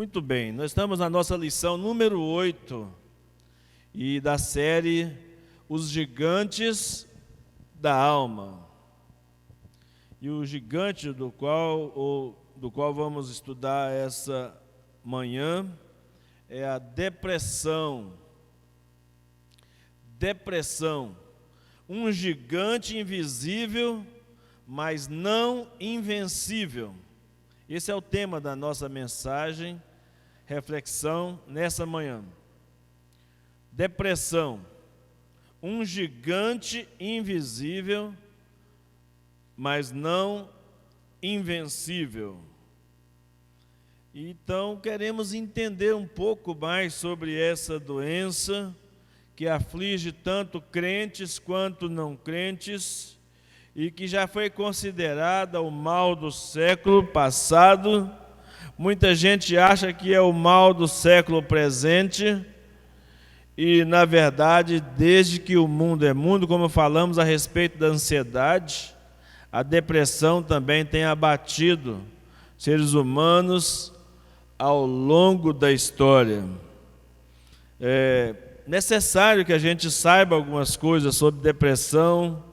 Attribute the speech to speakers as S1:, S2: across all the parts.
S1: Muito bem, nós estamos na nossa lição número 8 e da série Os Gigantes da Alma. E o gigante do qual vamos estudar essa manhã é a depressão. Depressão, um gigante invisível, mas não invencível. Esse é o tema da nossa mensagem, reflexão nessa manhã. Depressão, um gigante invisível, mas não invencível. Então, queremos entender um pouco mais sobre essa doença que aflige tanto crentes quanto não crentes, e que já foi considerada o mal do século passado. Muita gente acha que é o mal do século presente, e na verdade, desde que o mundo é mundo, como falamos a respeito da ansiedade, a depressão também tem abatido seres humanos ao longo da história. É necessário que a gente saiba algumas coisas sobre depressão,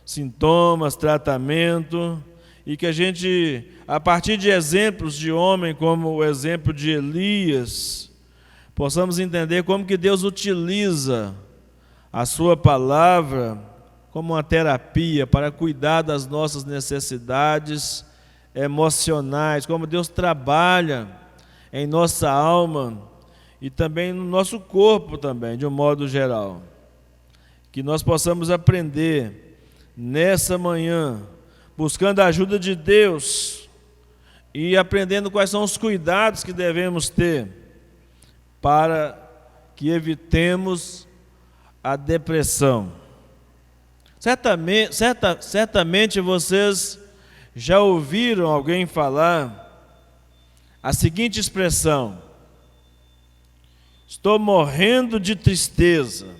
S1: sintomas, tratamento, e que a gente, a partir de exemplos de homem, como o exemplo de Elias, possamos entender como que Deus utiliza a sua palavra como uma terapia para cuidar das nossas necessidades emocionais, como Deus trabalha em nossa alma e também no nosso corpo também, de um modo geral. Que nós possamos aprender nessa manhã, buscando a ajuda de Deus e aprendendo quais são os cuidados que devemos ter para que evitemos a depressão. Certamente vocês já ouviram alguém falar a seguinte expressão: estou morrendo de tristeza.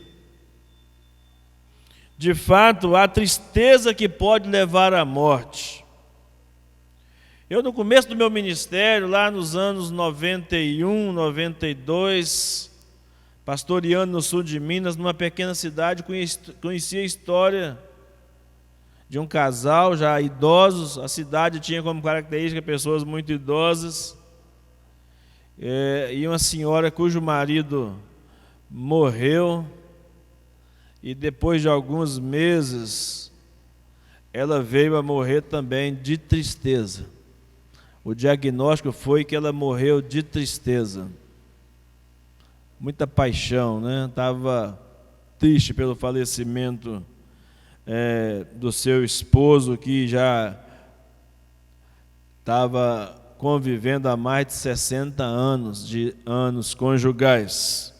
S1: De fato, há tristeza que pode levar à morte. Eu, no começo do meu ministério, lá nos anos 91, 92, pastoreando no sul de Minas, numa pequena cidade, conheci a história de um casal já idosos. A cidade tinha como característica pessoas muito idosas, e uma senhora cujo marido morreu. E depois de alguns meses, ela veio a morrer também de tristeza. O diagnóstico foi que ela morreu de tristeza. Muita paixão, né? Estava triste pelo falecimento do seu esposo, que já estava convivendo há mais de 60 anos conjugais.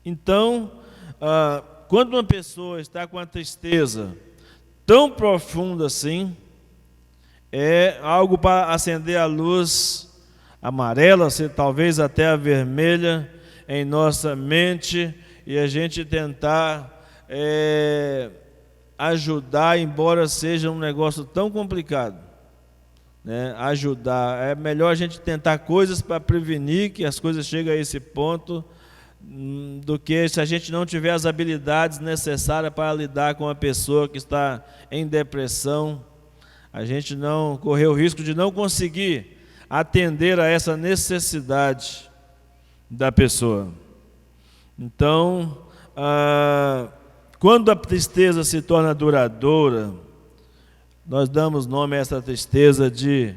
S1: Então, quando uma pessoa está com a tristeza tão profunda assim, é algo para acender a luz amarela, talvez até a vermelha, em nossa mente, e a gente tentar ajudar, embora seja um negócio tão complicado, né? Ajudar, é melhor a gente tentar coisas para prevenir que as coisas cheguem a esse ponto, do que se a gente não tiver as habilidades necessárias para lidar com a pessoa que está em depressão, a gente não correr o risco de não conseguir atender a essa necessidade da pessoa. Então, quando a tristeza se torna duradoura, nós damos nome a essa tristeza de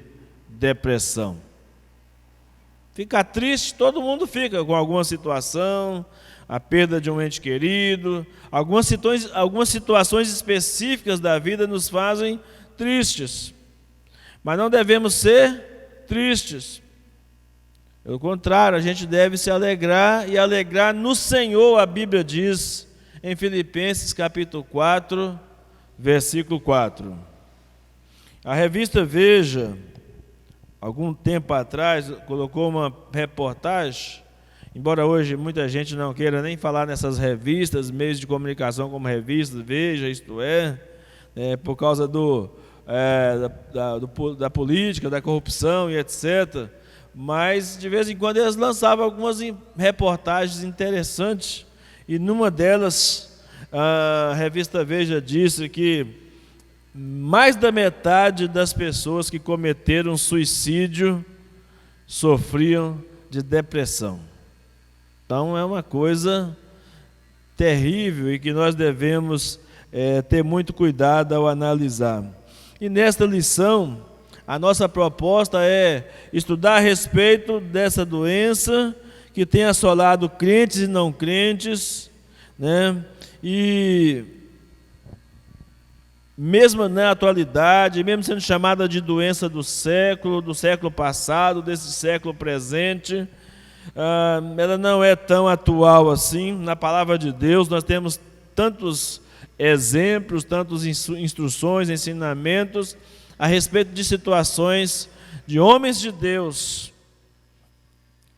S1: depressão. Ficar triste, todo mundo fica com alguma situação, a perda de um ente querido, algumas situações específicas da vida nos fazem tristes, mas não devemos ser tristes. Pelo contrário, a gente deve se alegrar, e alegrar no Senhor, a Bíblia diz em Filipenses capítulo 4, versículo 4. A revista Veja, algum tempo atrás, colocou uma reportagem, embora hoje muita gente não queira nem falar nessas revistas, meios de comunicação como revistas, Veja, isto é, por causa da política, da corrupção e etc. mas de vez em quando eles lançavam algumas reportagens interessantes, e numa delas a revista Veja disse que mais da metade das pessoas que cometeram suicídio sofriam de depressão. Então é uma coisa terrível e que nós devemos ter muito cuidado ao analisar. E nesta lição, a nossa proposta é estudar a respeito dessa doença que tem assolado crentes e não crentes, né? E mesmo na atualidade, mesmo sendo chamada de doença do século passado, desse século presente, ela não é tão atual assim. Na palavra de Deus nós temos tantos exemplos, tantas instruções, ensinamentos a respeito de situações de homens de Deus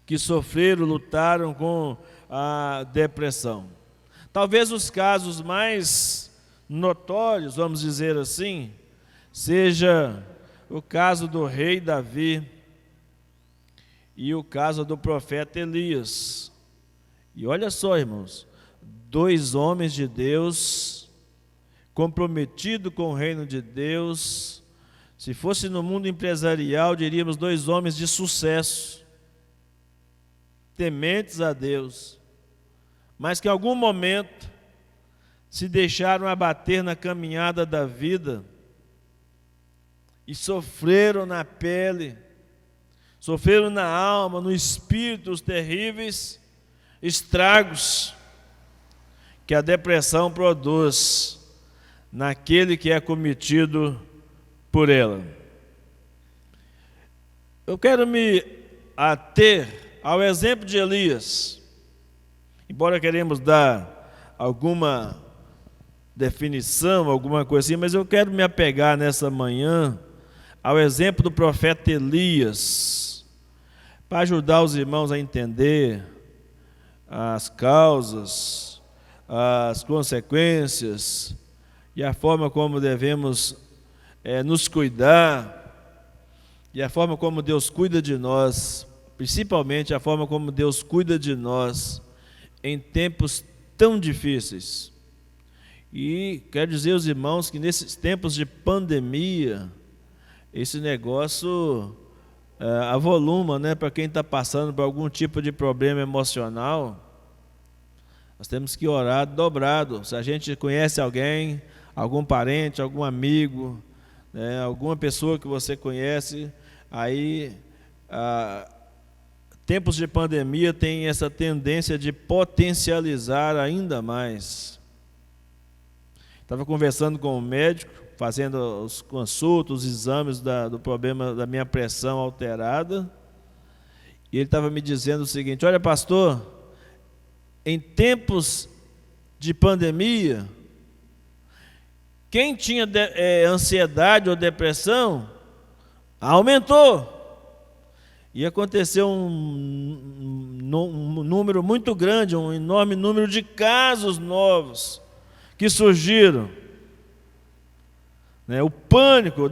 S1: que sofreram, lutaram com a depressão. Talvez os casos mais notórios, vamos dizer assim, seja o caso do rei Davi e o caso do profeta Elias. E olha só, irmãos, 2 homens de Deus, comprometidos com o reino de Deus. Se fosse no mundo empresarial, diríamos 2 homens de sucesso, tementes a Deus, mas que em algum momento se deixaram abater na caminhada da vida e sofreram na pele, sofreram na alma, no espírito, os terríveis estragos que a depressão produz naquele que é cometido por ela. Eu quero me ater ao exemplo de Elias, embora queremos dar alguma definição, alguma coisa assim, mas eu quero me apegar nessa manhã ao exemplo do profeta Elias, para ajudar os irmãos a entender as causas, as consequências e a forma como devemos nos cuidar, e a forma como Deus cuida de nós, principalmente a forma como Deus cuida de nós em tempos tão difíceis. E quero dizer aos irmãos que nesses tempos de pandemia, esse negócio avoluma, né? Para quem está passando por algum tipo de problema emocional, nós temos que orar dobrado. Se a gente conhece alguém, algum parente, algum amigo, alguma pessoa que você conhece, aí tempos de pandemia têm essa tendência de potencializar ainda mais. Estava conversando com um médico, fazendo os consultas, os exames do problema da minha pressão alterada, e ele estava me dizendo o seguinte: olha, pastor, em tempos de pandemia, quem tinha ansiedade ou depressão, aumentou. E aconteceu um número muito grande, um enorme número de casos novos que surgiram. O pânico,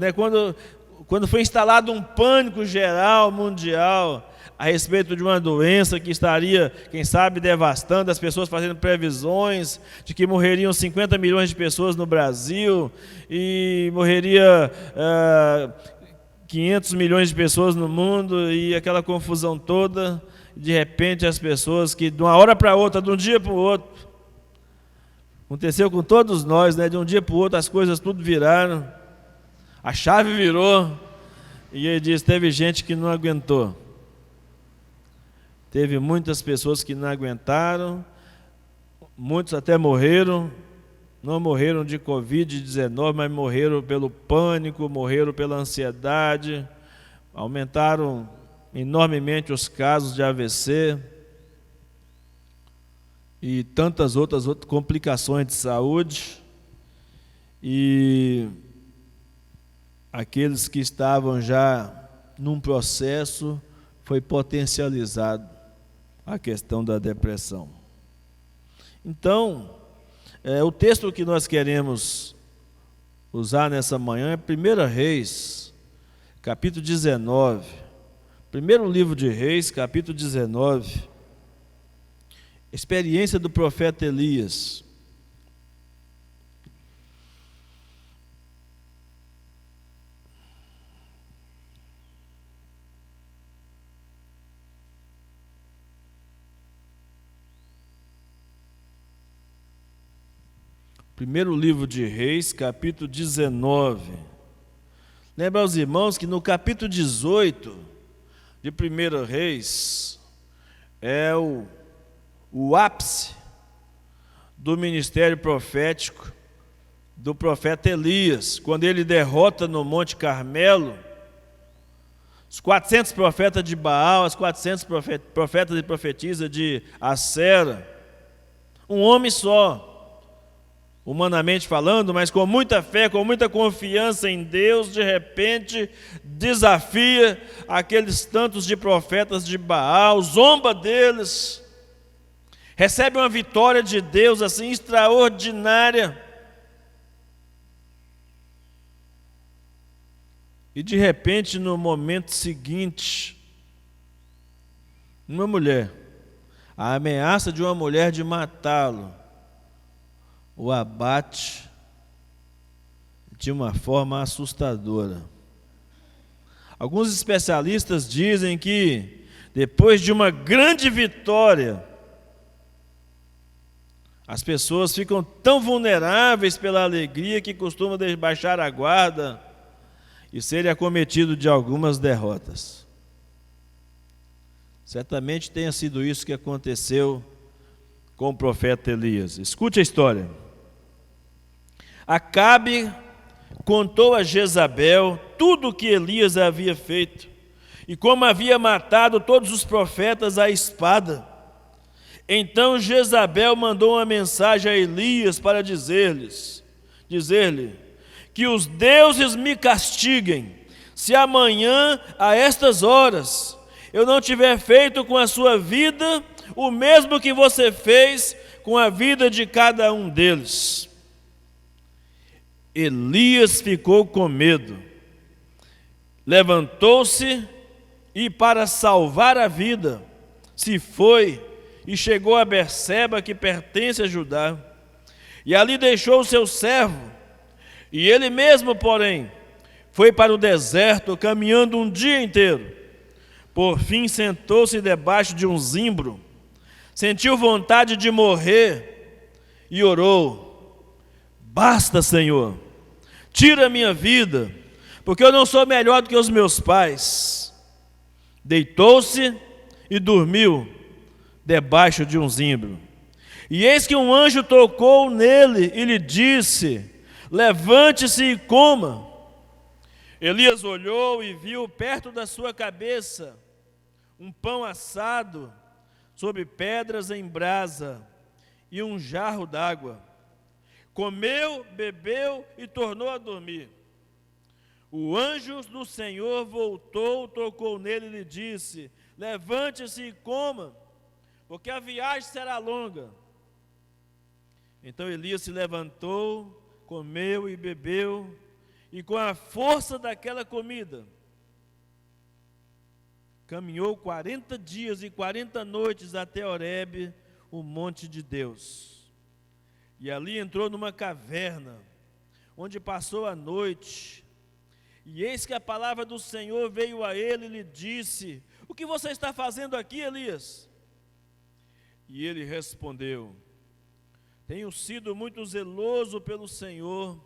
S1: quando foi instalado um pânico geral, mundial, a respeito de uma doença que estaria, quem sabe, devastando, as pessoas fazendo previsões de que morreriam 50 milhões de pessoas no Brasil e morreria 500 milhões de pessoas no mundo, e aquela confusão toda. De repente as pessoas que de uma hora para outra, de um dia para o outro, aconteceu com todos nós, de um dia para o outro as coisas tudo viraram, a chave virou, e ele diz, teve gente que não aguentou. Teve muitas pessoas que não aguentaram, muitos até morreram, não morreram de Covid-19, mas morreram pelo pânico, morreram pela ansiedade, aumentaram enormemente os casos de AVC e tantas outras complicações de saúde. E aqueles que estavam já num processo, foi potencializado a questão da depressão. Então, o texto que nós queremos usar nessa manhã é 1 Reis, capítulo 19, Primeiro livro de Reis, capítulo 19. Experiência do profeta Elias. Primeiro livro de Reis, capítulo 19. Lembra aos irmãos que no capítulo 18 de 1 Reis é o ápice do ministério profético do profeta Elias, quando ele derrota no Monte Carmelo os 400 profetas de Baal, as 400 profetas e profetisas de Acera, um homem só, humanamente falando, mas com muita fé, com muita confiança em Deus, de repente desafia aqueles tantos de profetas de Baal, zomba deles, recebe uma vitória de Deus assim extraordinária. E de repente, no momento seguinte, uma mulher, a ameaça de uma mulher de matá-lo, o abate de uma forma assustadora. Alguns especialistas dizem que, depois de uma grande vitória, as pessoas ficam tão vulneráveis pela alegria que costumam baixar a guarda e serem acometidos de algumas derrotas. Certamente tenha sido isso que aconteceu com o profeta Elias. Escute a história. Acabe contou a Jezabel tudo o que Elias havia feito e como havia matado todos os profetas à espada. Então Jezabel mandou uma mensagem a Elias para dizer-lhe que os deuses me castiguem, se amanhã, a estas horas, eu não tiver feito com a sua vida o mesmo que você fez com a vida de cada um deles. Elias ficou com medo, levantou-se e, para salvar a vida, se foi e chegou a Berseba, que pertence a Judá, e ali deixou o seu servo, e ele mesmo, porém, foi para o deserto, caminhando um dia inteiro. Por fim, sentou-se debaixo de um zimbro, sentiu vontade de morrer e orou: basta, Senhor, tira a minha vida, porque eu não sou melhor do que os meus pais. Deitou-se e dormiu debaixo de um zimbro. E eis que um anjo tocou nele e lhe disse: levante-se e coma. Elias olhou e viu perto da sua cabeça um pão assado sobre pedras em brasa e um jarro d'água. Comeu, bebeu e tornou a dormir. O anjo do Senhor voltou, tocou nele e lhe disse: levante-se e coma, porque a viagem será longa. Então Elias se levantou, comeu e bebeu, e com a força daquela comida, caminhou 40 dias e 40 noites até Horebe, o monte de Deus. E ali entrou numa caverna, onde passou a noite. E eis que a palavra do Senhor veio a ele e lhe disse: o que você está fazendo aqui, Elias? E ele respondeu: tenho sido muito zeloso pelo Senhor,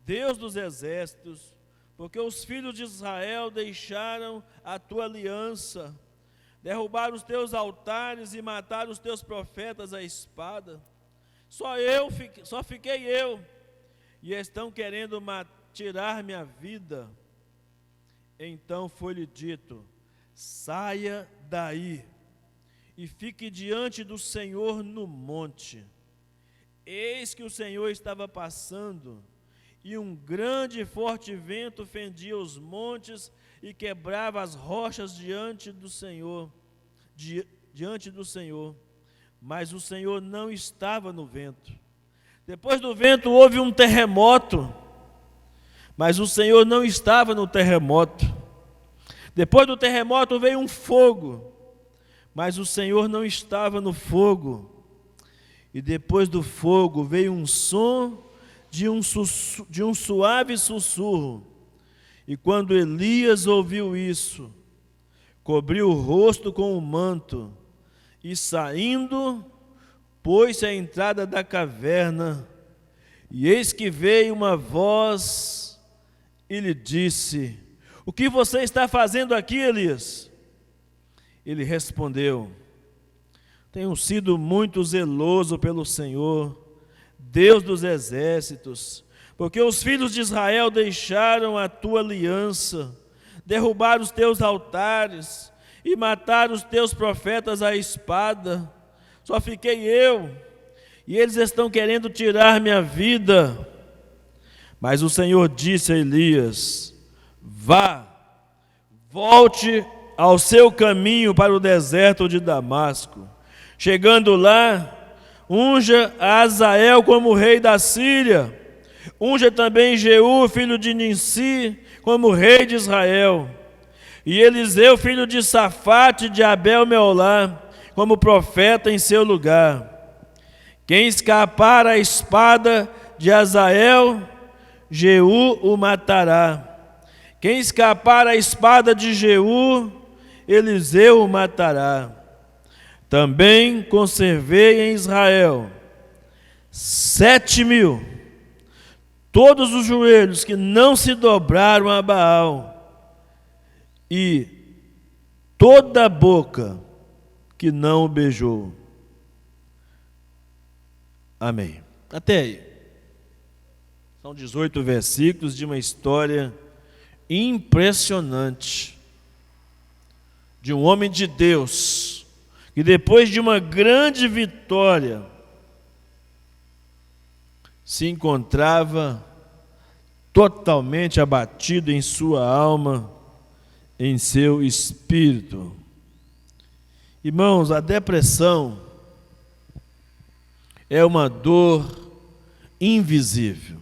S1: Deus dos exércitos, porque os filhos de Israel deixaram a tua aliança, derrubaram os teus altares e mataram os teus profetas à espada. Só fiquei eu, e estão querendo tirar minha vida. Então foi-lhe dito: saia daí e fique diante do Senhor no monte. Eis que o Senhor estava passando, e um grande e forte vento fendia os montes e quebrava as rochas diante do Senhor. Mas o Senhor não estava no vento. Depois do vento houve um terremoto, mas o Senhor não estava no terremoto. Depois do terremoto veio um fogo, mas o Senhor não estava no fogo. E depois do fogo veio um som de um suave sussurro. E quando Elias ouviu isso, cobriu o rosto com um manto, e saindo, pôs-se à entrada da caverna. E eis que veio uma voz e lhe disse: o que você está fazendo aqui, Elias? Ele respondeu: tenho sido muito zeloso pelo Senhor, Deus dos exércitos, porque os filhos de Israel deixaram a tua aliança, derrubaram os teus altares e mataram os teus profetas à espada. Só fiquei eu, e eles estão querendo tirar minha vida. Mas o Senhor disse a Elias: vá, volte ao seu caminho para o deserto de Damasco. Chegando lá, unja a Azael como rei da Síria. Unja também Jeú, filho de Ninsi, como rei de Israel. E Eliseu, filho de Safate, de Abel-Meolá, como profeta em seu lugar. Quem escapar à espada de Azael, Jeú o matará. Quem escapar à espada de Jeú, Eliseu o matará. Também conservei em Israel 7.000, todos os joelhos que não se dobraram a Baal, e toda a boca que não o beijou. Amém. Até aí. São 18 versículos de uma história impressionante de um homem de Deus que, depois de uma grande vitória, se encontrava totalmente abatido em sua alma, em seu espírito. Irmãos, a depressão é uma dor invisível.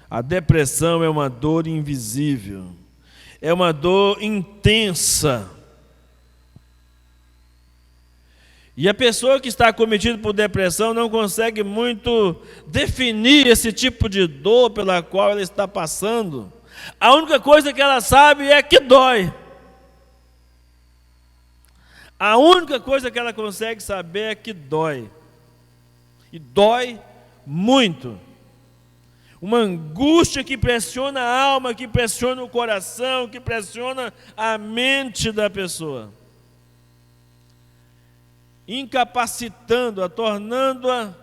S1: A depressão é uma dor invisível. É uma dor intensa. E a pessoa que está acometida por depressão não consegue muito definir esse tipo de dor pela qual ela está passando. A única coisa que ela sabe é que dói. A única coisa que ela consegue saber é que dói. E dói muito. Uma angústia que pressiona a alma, que pressiona o coração, que pressiona a mente da pessoa, incapacitando-a, tornando-a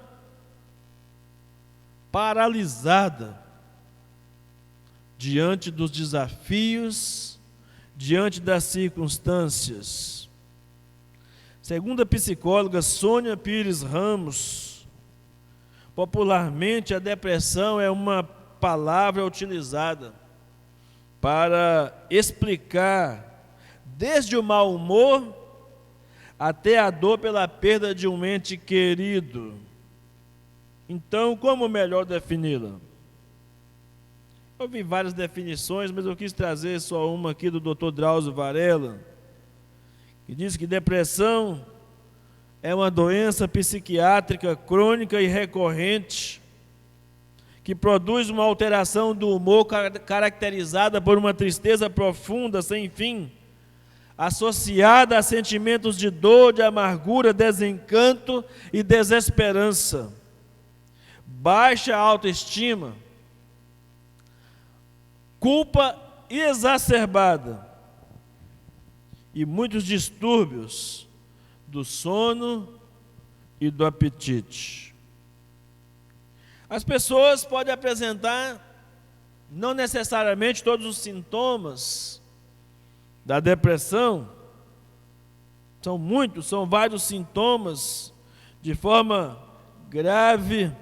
S1: paralisada diante dos desafios, diante das circunstâncias. Segundo a psicóloga Sônia Pires Ramos, popularmente a depressão é uma palavra utilizada para explicar desde o mau humor até a dor pela perda de um ente querido. Então, como melhor defini-la? Eu vi várias definições, mas eu quis trazer só uma aqui do Dr. Drauzio Varela, que diz que depressão é uma doença psiquiátrica crônica e recorrente, que produz uma alteração do humor caracterizada por uma tristeza profunda, sem fim, associada a sentimentos de dor, de amargura, desencanto e desesperança, baixa autoestima, culpa exacerbada e muitos distúrbios do sono e do apetite. As pessoas podem apresentar, não necessariamente todos os sintomas da depressão, são vários sintomas de forma grave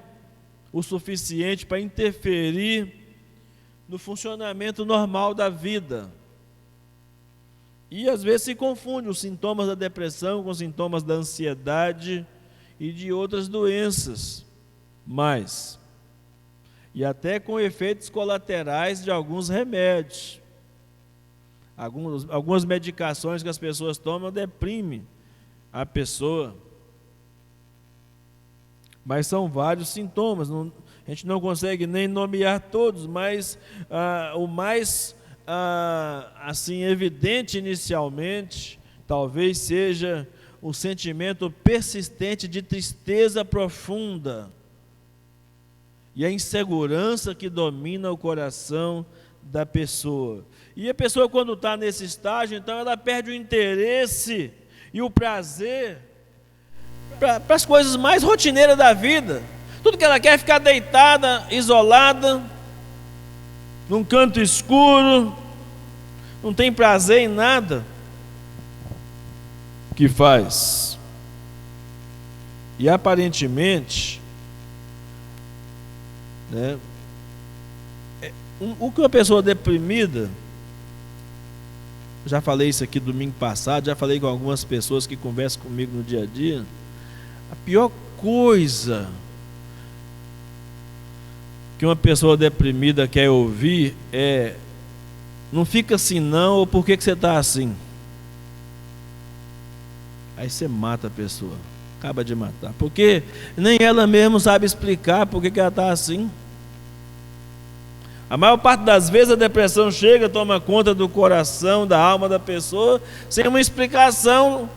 S1: o suficiente para interferir no funcionamento normal da vida. E às vezes se confunde os sintomas da depressão com os sintomas da ansiedade e de outras doenças, e até com efeitos colaterais de alguns remédios. Algumas medicações que as pessoas tomam deprimem a pessoa. Mas são vários sintomas, a gente não consegue nem nomear todos, mas o mais assim evidente inicialmente, talvez seja o sentimento persistente de tristeza profunda e a insegurança que domina o coração da pessoa. E a pessoa, quando está nesse estágio, então ela perde o interesse e o prazer para as coisas mais rotineiras da vida. Tudo que ela quer é ficar deitada, isolada, num canto escuro, não tem prazer em nada que faz. E aparentemente, né, o que uma pessoa deprimida, já falei isso aqui domingo passado, já falei com algumas pessoas que conversam comigo no dia a dia, a pior coisa que uma pessoa deprimida quer ouvir é: não fica assim não, ou por que você está assim? Aí você mata a pessoa, acaba de matar, porque nem ela mesma sabe explicar por que ela está assim. A maior parte das vezes a depressão chega, toma conta do coração, da alma da pessoa, sem uma explicação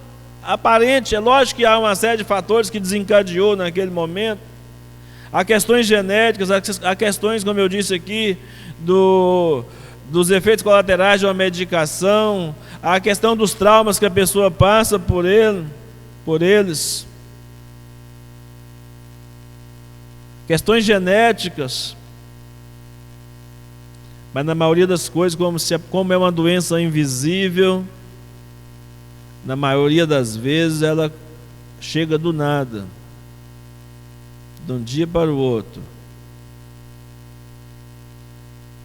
S1: aparente. É lógico que há uma série de fatores que desencadeou naquele momento. Há questões genéticas, há questões, como eu disse aqui, dos efeitos colaterais de uma medicação, há a questão dos traumas que a pessoa passa por eles. Questões genéticas. Mas na maioria das coisas, como é uma doença invisível, na maioria das vezes ela chega do nada, de um dia para o outro.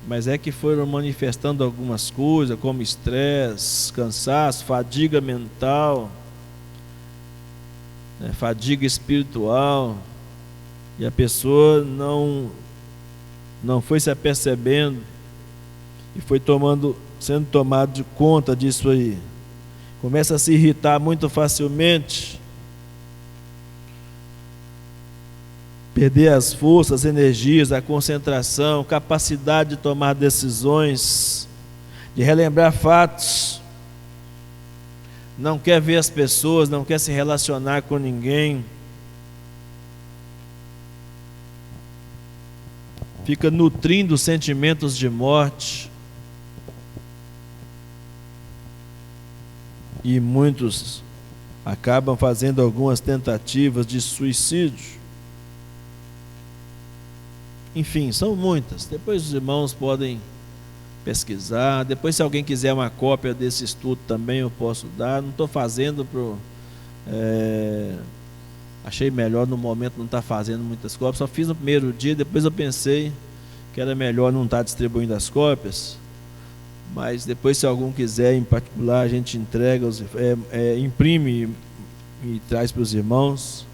S1: Mas é que foram manifestando algumas coisas, como estresse, cansaço, fadiga mental, né, fadiga espiritual, e a pessoa não foi se apercebendo e foi sendo tomado de conta disso aí. Começa a se irritar muito facilmente, perder as forças, as energias, a concentração, capacidade de tomar decisões, de relembrar fatos, não quer ver as pessoas, não quer se relacionar com ninguém, fica nutrindo sentimentos de morte. E muitos acabam fazendo algumas tentativas de suicídio. Enfim, são muitas. Depois os irmãos podem pesquisar. Depois, se alguém quiser uma cópia desse estudo também, eu posso dar. Não estou fazendo achei melhor no momento não estar fazendo muitas cópias. Só fiz no primeiro dia, depois eu pensei que era melhor não estar distribuindo as cópias. Mas depois, se algum quiser em particular, a gente entrega, imprime e traz para os irmãos.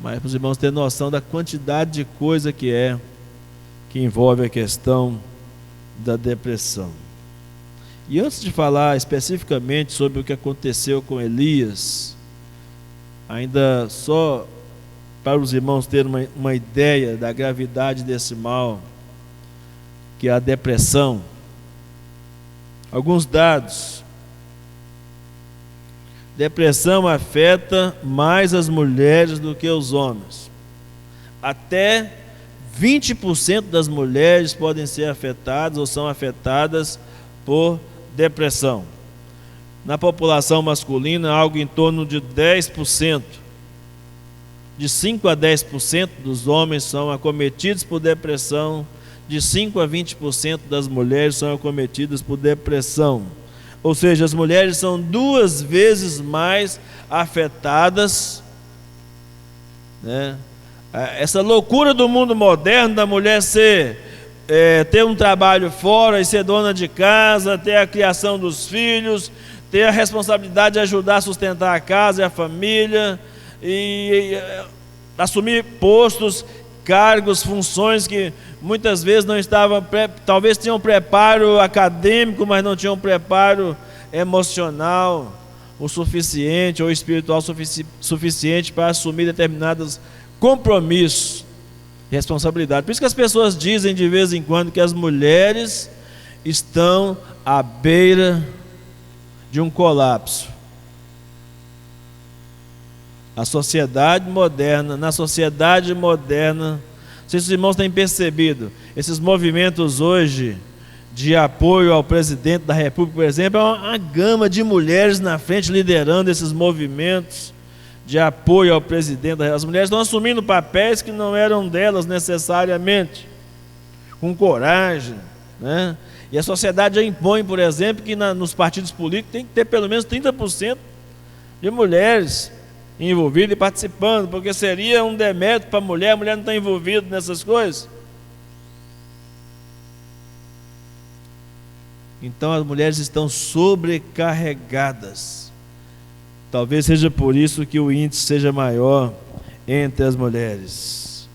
S1: Mas para os irmãos terem noção da quantidade de coisa que envolve a questão da depressão. E antes de falar especificamente sobre o que aconteceu com Elias, ainda só para os irmãos terem uma ideia da gravidade desse mal, que é a depressão. Alguns dados. Depressão afeta mais as mulheres do que os homens. Até 20% das mulheres podem ser afetadas ou são afetadas por depressão. Na população masculina, algo em torno de 10%. De 5 a 10% dos homens são acometidos por depressão. De 5 a 20% das mulheres são acometidas por depressão. Ou seja, as mulheres são 2 vezes mais afetadas, né? Essa loucura do mundo moderno, da mulher ter um trabalho fora e ser dona de casa, ter a criação dos filhos, ter a responsabilidade de ajudar a sustentar a casa e a família, e assumir postos, cargos, funções que muitas vezes não estavam, talvez tinham preparo acadêmico, mas não tinham preparo emocional o suficiente ou espiritual suficiente para assumir determinados compromissos e responsabilidades. Por isso que as pessoas dizem de vez em quando que as mulheres estão à beira de um colapso. Na sociedade moderna, não sei se os irmãos têm percebido, esses movimentos hoje de apoio ao presidente da República, por exemplo, é uma gama de mulheres na frente liderando esses movimentos de apoio ao presidente. As mulheres estão assumindo papéis que não eram delas necessariamente, com coragem, né? E a sociedade já impõe, por exemplo, que nos partidos políticos tem que ter pelo menos 30% de mulheres envolvidas e participando, porque seria um demérito para a mulher não está envolvida nessas coisas. Então as mulheres estão sobrecarregadas. Talvez seja por isso que o índice seja maior entre as mulheres.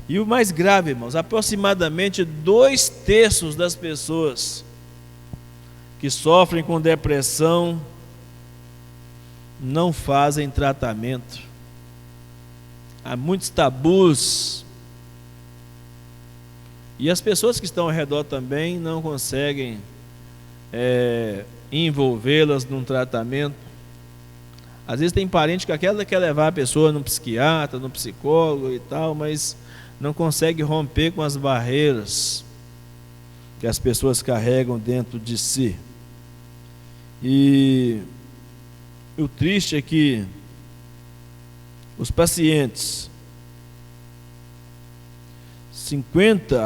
S1: E o mais grave, irmãos, aproximadamente 2/3 das pessoas que sofrem com depressão não fazem tratamento. Há muitos tabus. E as pessoas que estão ao redor também não conseguem envolvê-las num tratamento. Às vezes tem parente que quer levar a pessoa num psiquiatra, num psicólogo e tal, mas não consegue romper com as barreiras que as pessoas carregam dentro de si. E o triste é que os pacientes,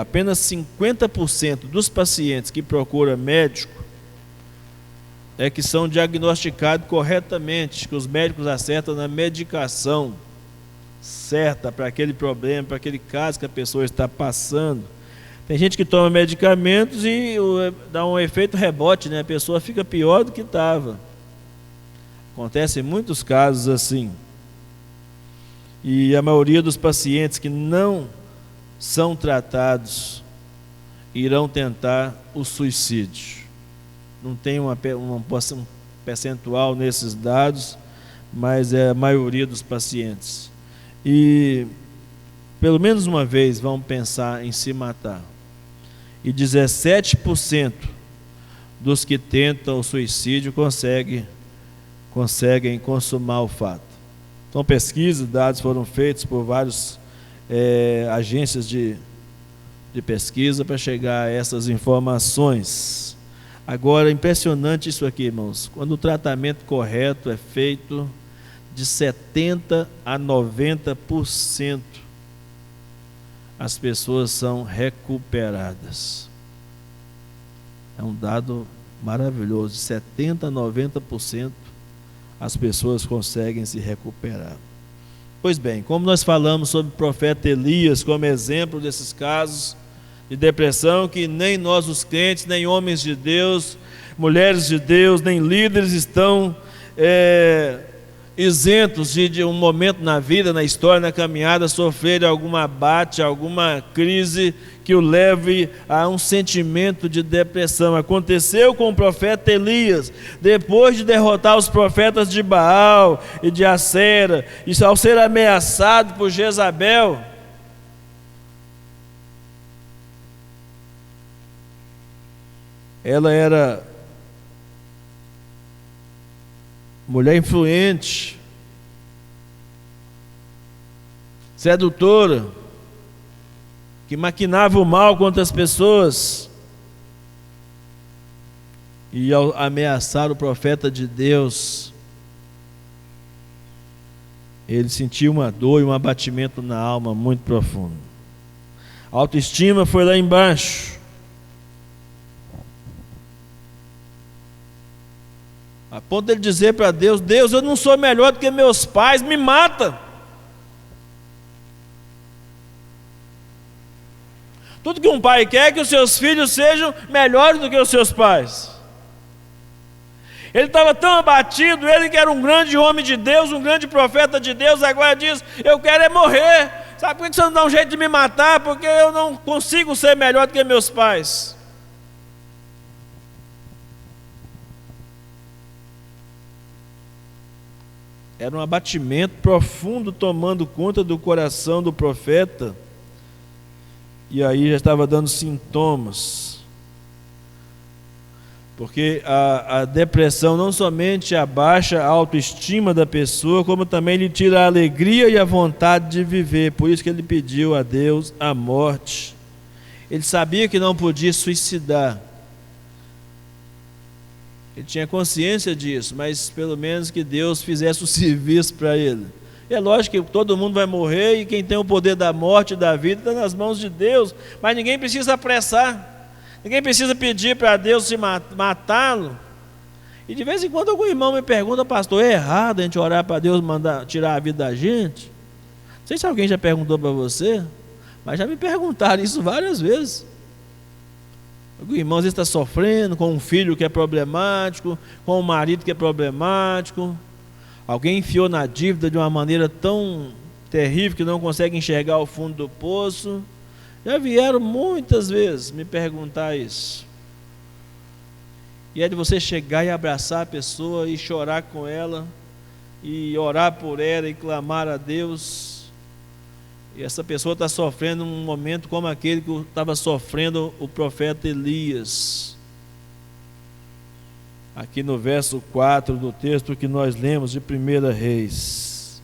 S1: apenas 50% dos pacientes que procuram médico é que são diagnosticados corretamente, que os médicos acertam na medicação certa para aquele problema, para aquele caso que a pessoa está passando. Tem gente que toma medicamentos e dá um efeito rebote, né? A pessoa fica pior do que estava. Acontece muitos casos assim. E a maioria dos pacientes que não são tratados irão tentar o suicídio. Não tem um percentual nesses dados, mas é a maioria dos pacientes. E pelo menos uma vez vão pensar em se matar. E 17% dos que tentam o suicídio conseguem consumar o fato. Então, pesquisas, dados foram feitos por várias agências de pesquisa para chegar a essas informações. Agora, impressionante isso aqui, irmãos. Quando o tratamento correto é feito, de 70% a 90% as pessoas são recuperadas. É um dado maravilhoso. De 70% a 90% as pessoas conseguem se recuperar. Pois bem, como nós falamos sobre o profeta Elias como exemplo desses casos de depressão, que nem nós os crentes, nem homens de Deus, mulheres de Deus, nem líderes estão isentos de um momento na vida, na história, na caminhada, sofrer algum abate, alguma crise que o leve a um sentimento de depressão. Aconteceu com o profeta Elias, depois de derrotar os profetas de Baal e de Acera, e ao ser ameaçado por Jezabel, ela era mulher influente, sedutora, que maquinava o mal contra as pessoas. E ao ameaçar o profeta de Deus, ele sentiu uma dor e um abatimento na alma muito profundo. A autoestima foi lá embaixo. A ponto de ele dizer para Deus: Deus, eu não sou melhor do que meus pais, me mata. Tudo que um pai quer é que os seus filhos sejam melhores do que os seus pais. Ele estava tão abatido, ele que era um grande homem de Deus, um grande profeta de Deus, agora diz: eu quero é morrer. Sabe por que você não dá um jeito de me matar? Porque eu não consigo ser melhor do que meus pais. Era um abatimento profundo tomando conta do coração do profeta. E aí já estava dando sintomas. Porque a depressão não somente abaixa a autoestima da pessoa, como também lhe tira a alegria e a vontade de viver. Por isso que ele pediu a Deus a morte. Ele sabia que não podia suicidar. Ele tinha consciência disso, mas pelo menos que Deus fizesse o serviço para ele. É lógico que todo mundo vai morrer e quem tem o poder da morte e da vida está nas mãos de Deus, mas ninguém precisa apressar. Ninguém precisa pedir para Deus se matá-lo. E de vez em quando algum irmão me pergunta: pastor, é errado a gente orar para Deus mandar tirar a vida da gente? Não sei se alguém já perguntou para você, mas já me perguntaram isso várias vezes. Algum irmão às vezes está sofrendo com um filho que é problemático, com um marido que é problemático. Alguém enfiou na dívida de uma maneira tão terrível que não consegue enxergar o fundo do poço. Já vieram muitas vezes me perguntar isso. E é de você chegar e abraçar a pessoa e chorar com ela, e orar por ela e clamar a Deus. E essa pessoa está sofrendo um momento como aquele que estava sofrendo o profeta Elias. Aqui no verso 4 do texto que nós lemos de 1 Reis.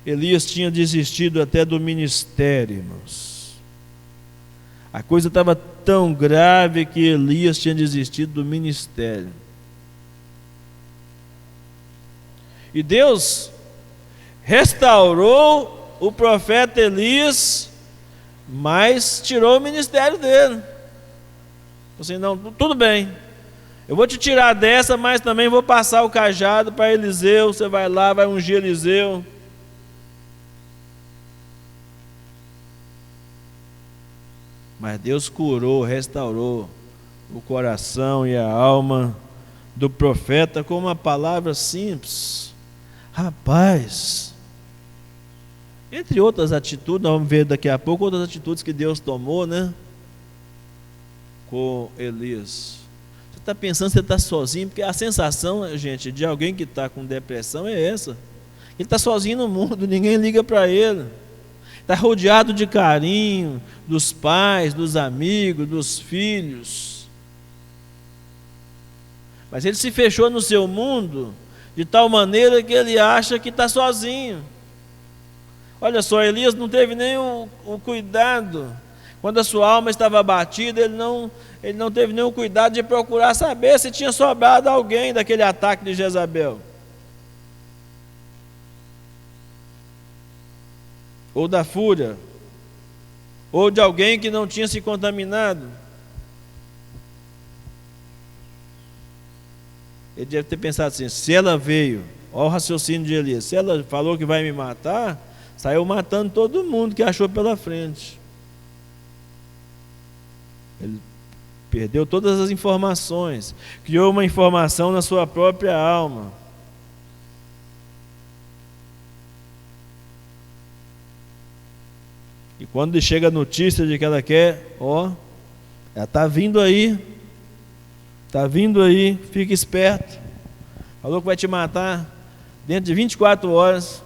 S1: Elias tinha desistido até do ministério, irmãos. A coisa estava tão grave que Elias tinha desistido do ministério. E Deus restaurou o profeta Elias, mas tirou o ministério dele. Assim, não, tudo bem, eu vou te tirar dessa, mas também vou passar o cajado para Eliseu. Você vai lá, vai ungir Eliseu. Mas Deus curou, restaurou o coração e a alma do profeta com uma palavra simples. Rapaz, entre outras atitudes, nós vamos ver daqui a pouco outras atitudes que Deus tomou, né? Com Elias. Você está pensando que você está sozinho? Porque a sensação, gente, de alguém que está com depressão é essa. Ele está sozinho no mundo, ninguém liga para ele. Está rodeado de carinho dos pais, dos amigos, dos filhos. Mas ele se fechou no seu mundo de tal maneira que ele acha que está sozinho. Olha só, Elias não teve nem o cuidado. Quando a sua alma estava abatida, ele não teve nenhum cuidado de procurar saber se tinha sobrado alguém daquele ataque de Jezabel. Ou da fúria, ou de alguém que não tinha se contaminado. Ele deve ter pensado assim: se ela veio, olha o raciocínio de Elias, se ela falou que vai me matar, saiu matando todo mundo que achou pela frente. Ele perdeu todas as informações, criou uma informação na sua própria alma. E quando chega a notícia de que ela quer, ela está vindo aí, fica esperto. Falou que vai te matar dentro de 24 horas.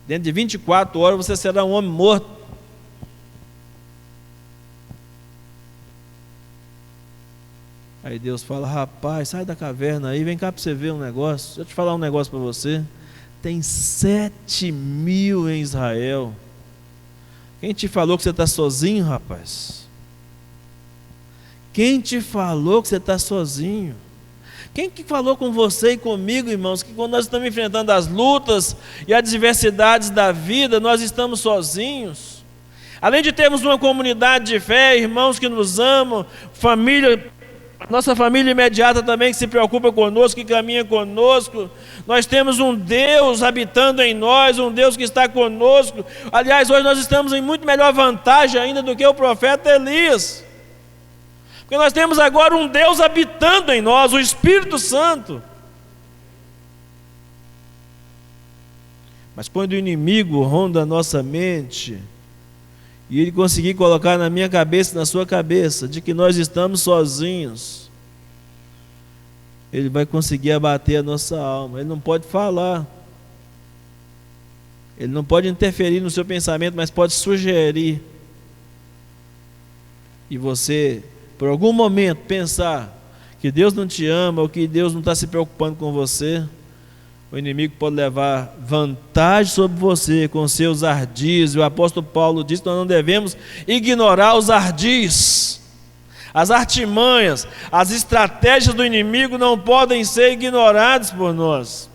S1: Dentro de 24 horas você será um homem morto. Aí Deus fala: rapaz, sai da caverna aí, vem cá para você ver um negócio. Deixa eu te falar um negócio para você. Tem 7.000 em Israel. Quem te falou que você está sozinho, rapaz? Quem te falou que você está sozinho? Quem que falou com você e comigo, irmãos, que quando nós estamos enfrentando as lutas e as adversidades da vida, nós estamos sozinhos? Além de termos uma comunidade de fé, irmãos que nos amam, família, nossa família imediata também que se preocupa conosco, que caminha conosco, nós temos um Deus habitando em nós, um Deus que está conosco. Aliás, hoje nós estamos em muito melhor vantagem ainda do que o profeta Elias, porque nós temos agora um Deus habitando em nós, o Espírito Santo. Mas quando o inimigo ronda a nossa mente, e ele conseguir colocar na minha cabeça, na sua cabeça, de que nós estamos sozinhos, ele vai conseguir abater a nossa alma. Ele não pode falar, ele não pode interferir no seu pensamento, mas pode sugerir. E você, por algum momento, pensar que Deus não te ama, ou que Deus não está se preocupando com você, o inimigo pode levar vantagem sobre você com seus ardis. E o apóstolo Paulo diz que nós não devemos ignorar os ardis. As artimanhas, as estratégias do inimigo não podem ser ignoradas por nós.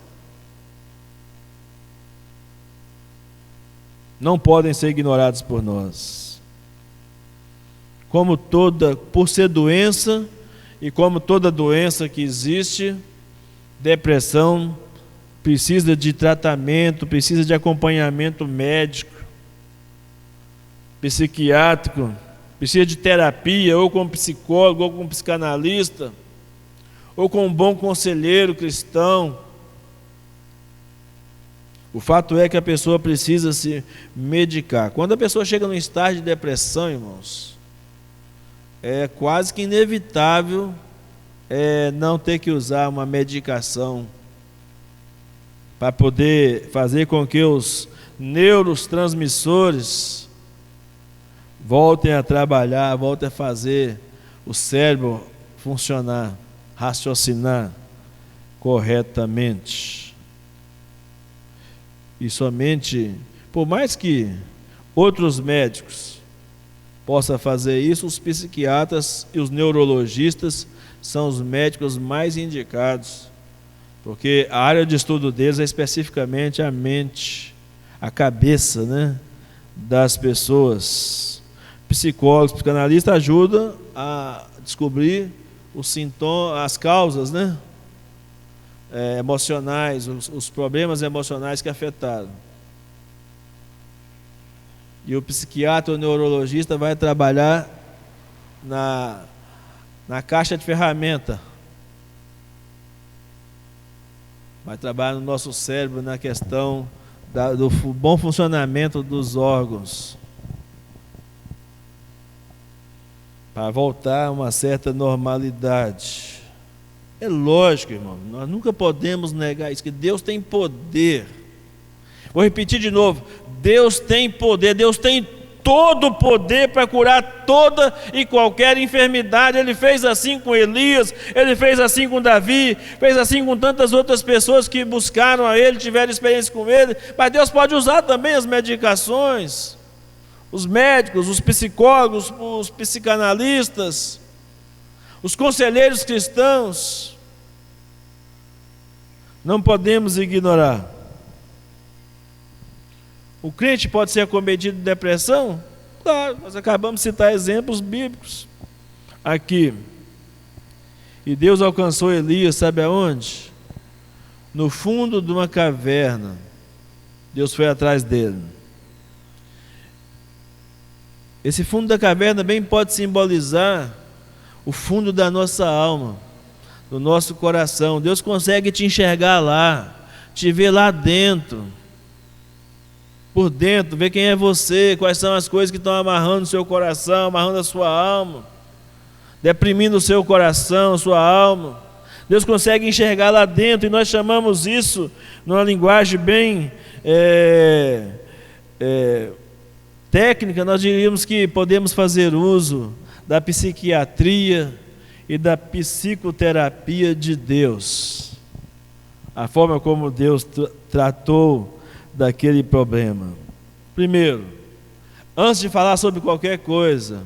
S1: Não podem ser ignoradas por nós. Por ser doença, e como toda doença que existe, depressão precisa de tratamento, precisa de acompanhamento médico, psiquiátrico, precisa de terapia, ou com psicólogo, ou com psicanalista, ou com um bom conselheiro cristão. O fato é que a pessoa precisa se medicar. Quando a pessoa chega num estágio de depressão, irmãos, é quase que inevitável não ter que usar uma medicação para poder fazer com que os neurotransmissores voltem a trabalhar, voltem a fazer o cérebro funcionar, raciocinar corretamente. E somente, por mais que outros médicos possam fazer isso, os psiquiatras e os neurologistas são os médicos mais indicados, porque a área de estudo deles é especificamente a mente, a cabeça, das pessoas. Psicólogos, psicanalistas ajudam a descobrir os sintomas, as causas, emocionais, os problemas emocionais que afetaram. E o psiquiatra ou neurologista vai trabalhar na caixa de ferramenta. Vai trabalhar no nosso cérebro, na questão do bom funcionamento dos órgãos, para voltar a uma certa normalidade. É lógico, irmão, nós nunca podemos negar isso, que Deus tem poder. Vou repetir de novo: Deus tem poder, Deus tem todo o poder para curar toda e qualquer enfermidade. Ele fez assim com Elias, ele fez assim com Davi, fez assim com tantas outras pessoas que buscaram a ele, tiveram experiência com ele. Mas Deus pode usar também as medicações, os médicos, os psicólogos, os psicanalistas, os conselheiros cristãos. Não podemos ignorar. O crente pode ser acometido de depressão? Claro, nós acabamos de citar exemplos bíblicos aqui. E Deus alcançou Elias, sabe aonde? No fundo de uma caverna. Deus foi atrás dele. Esse fundo da caverna bem pode simbolizar o fundo da nossa alma, do nosso coração. Deus consegue te enxergar lá, te ver lá dentro, por dentro, ver quem é você, quais são as coisas que estão amarrando o seu coração, amarrando a sua alma, deprimindo o seu coração, a sua alma. Deus consegue enxergar lá dentro, e nós chamamos isso, numa linguagem bem técnica, nós diríamos que podemos fazer uso da psiquiatria e da psicoterapia de Deus. A forma como Deus tratou daquele problema. Primeiro, antes de falar sobre qualquer coisa,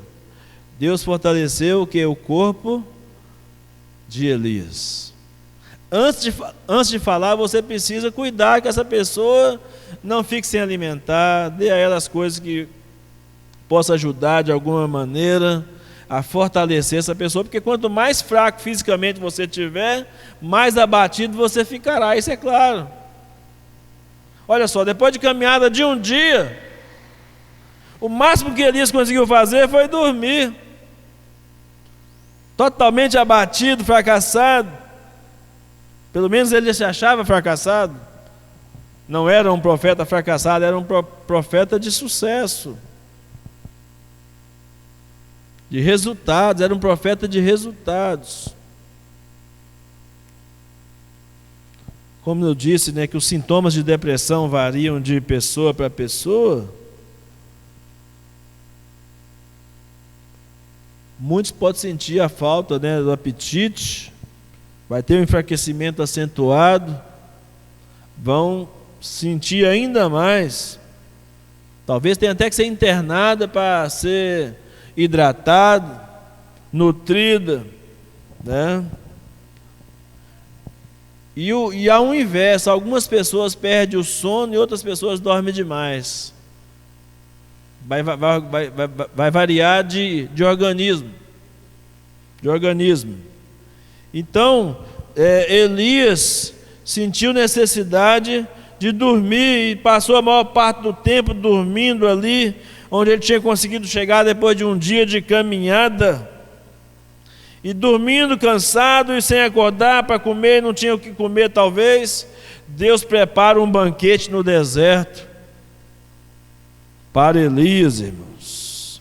S1: Deus fortaleceu o corpo de Elias. Antes de falar, você precisa cuidar que essa pessoa não fique sem alimentar, dê a ela as coisas que possa ajudar de alguma maneira a fortalecer essa pessoa, porque quanto mais fraco fisicamente você tiver, mais abatido você ficará, isso é claro. Olha só, depois de caminhada de um dia, o máximo que Elias conseguiu fazer foi dormir, totalmente abatido, fracassado. Pelo menos ele se achava fracassado, não era um profeta fracassado, era um profeta de sucesso, de resultados, era um profeta de resultados. Como eu disse, né, que os sintomas de depressão variam de pessoa para pessoa. Muitos podem sentir a falta, né, do apetite, vai ter um enfraquecimento acentuado, vão sentir ainda mais. Talvez tenha até que ser internada para ser hidratado, nutrida, né? E ao inverso, algumas pessoas perdem o sono e outras pessoas dormem demais. Vai variar de organismo. Então, Elias sentiu necessidade de dormir e passou a maior parte do tempo dormindo ali, onde ele tinha conseguido chegar depois de um dia de caminhada. E dormindo, cansado e sem acordar para comer, não tinha o que comer talvez, Deus prepara um banquete no deserto para Elias, irmãos.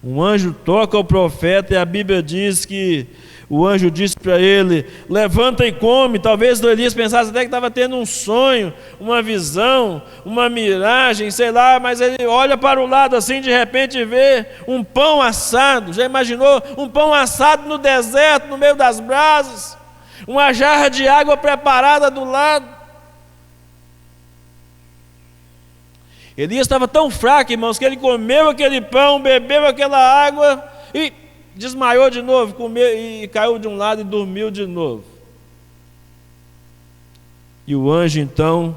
S1: Um anjo toca o profeta e a Bíblia diz que o anjo disse para ele: levanta e come. Talvez o Elias pensasse até que estava tendo um sonho, uma visão, uma miragem, sei lá, mas ele olha para o lado assim, de repente vê um pão assado. Já imaginou um pão assado no deserto, no meio das brasas, uma jarra de água preparada do lado? Elias estava tão fraco, irmãos, que ele comeu aquele pão, bebeu aquela água e desmaiou de novo, comeu e caiu de um lado e dormiu de novo. E o anjo então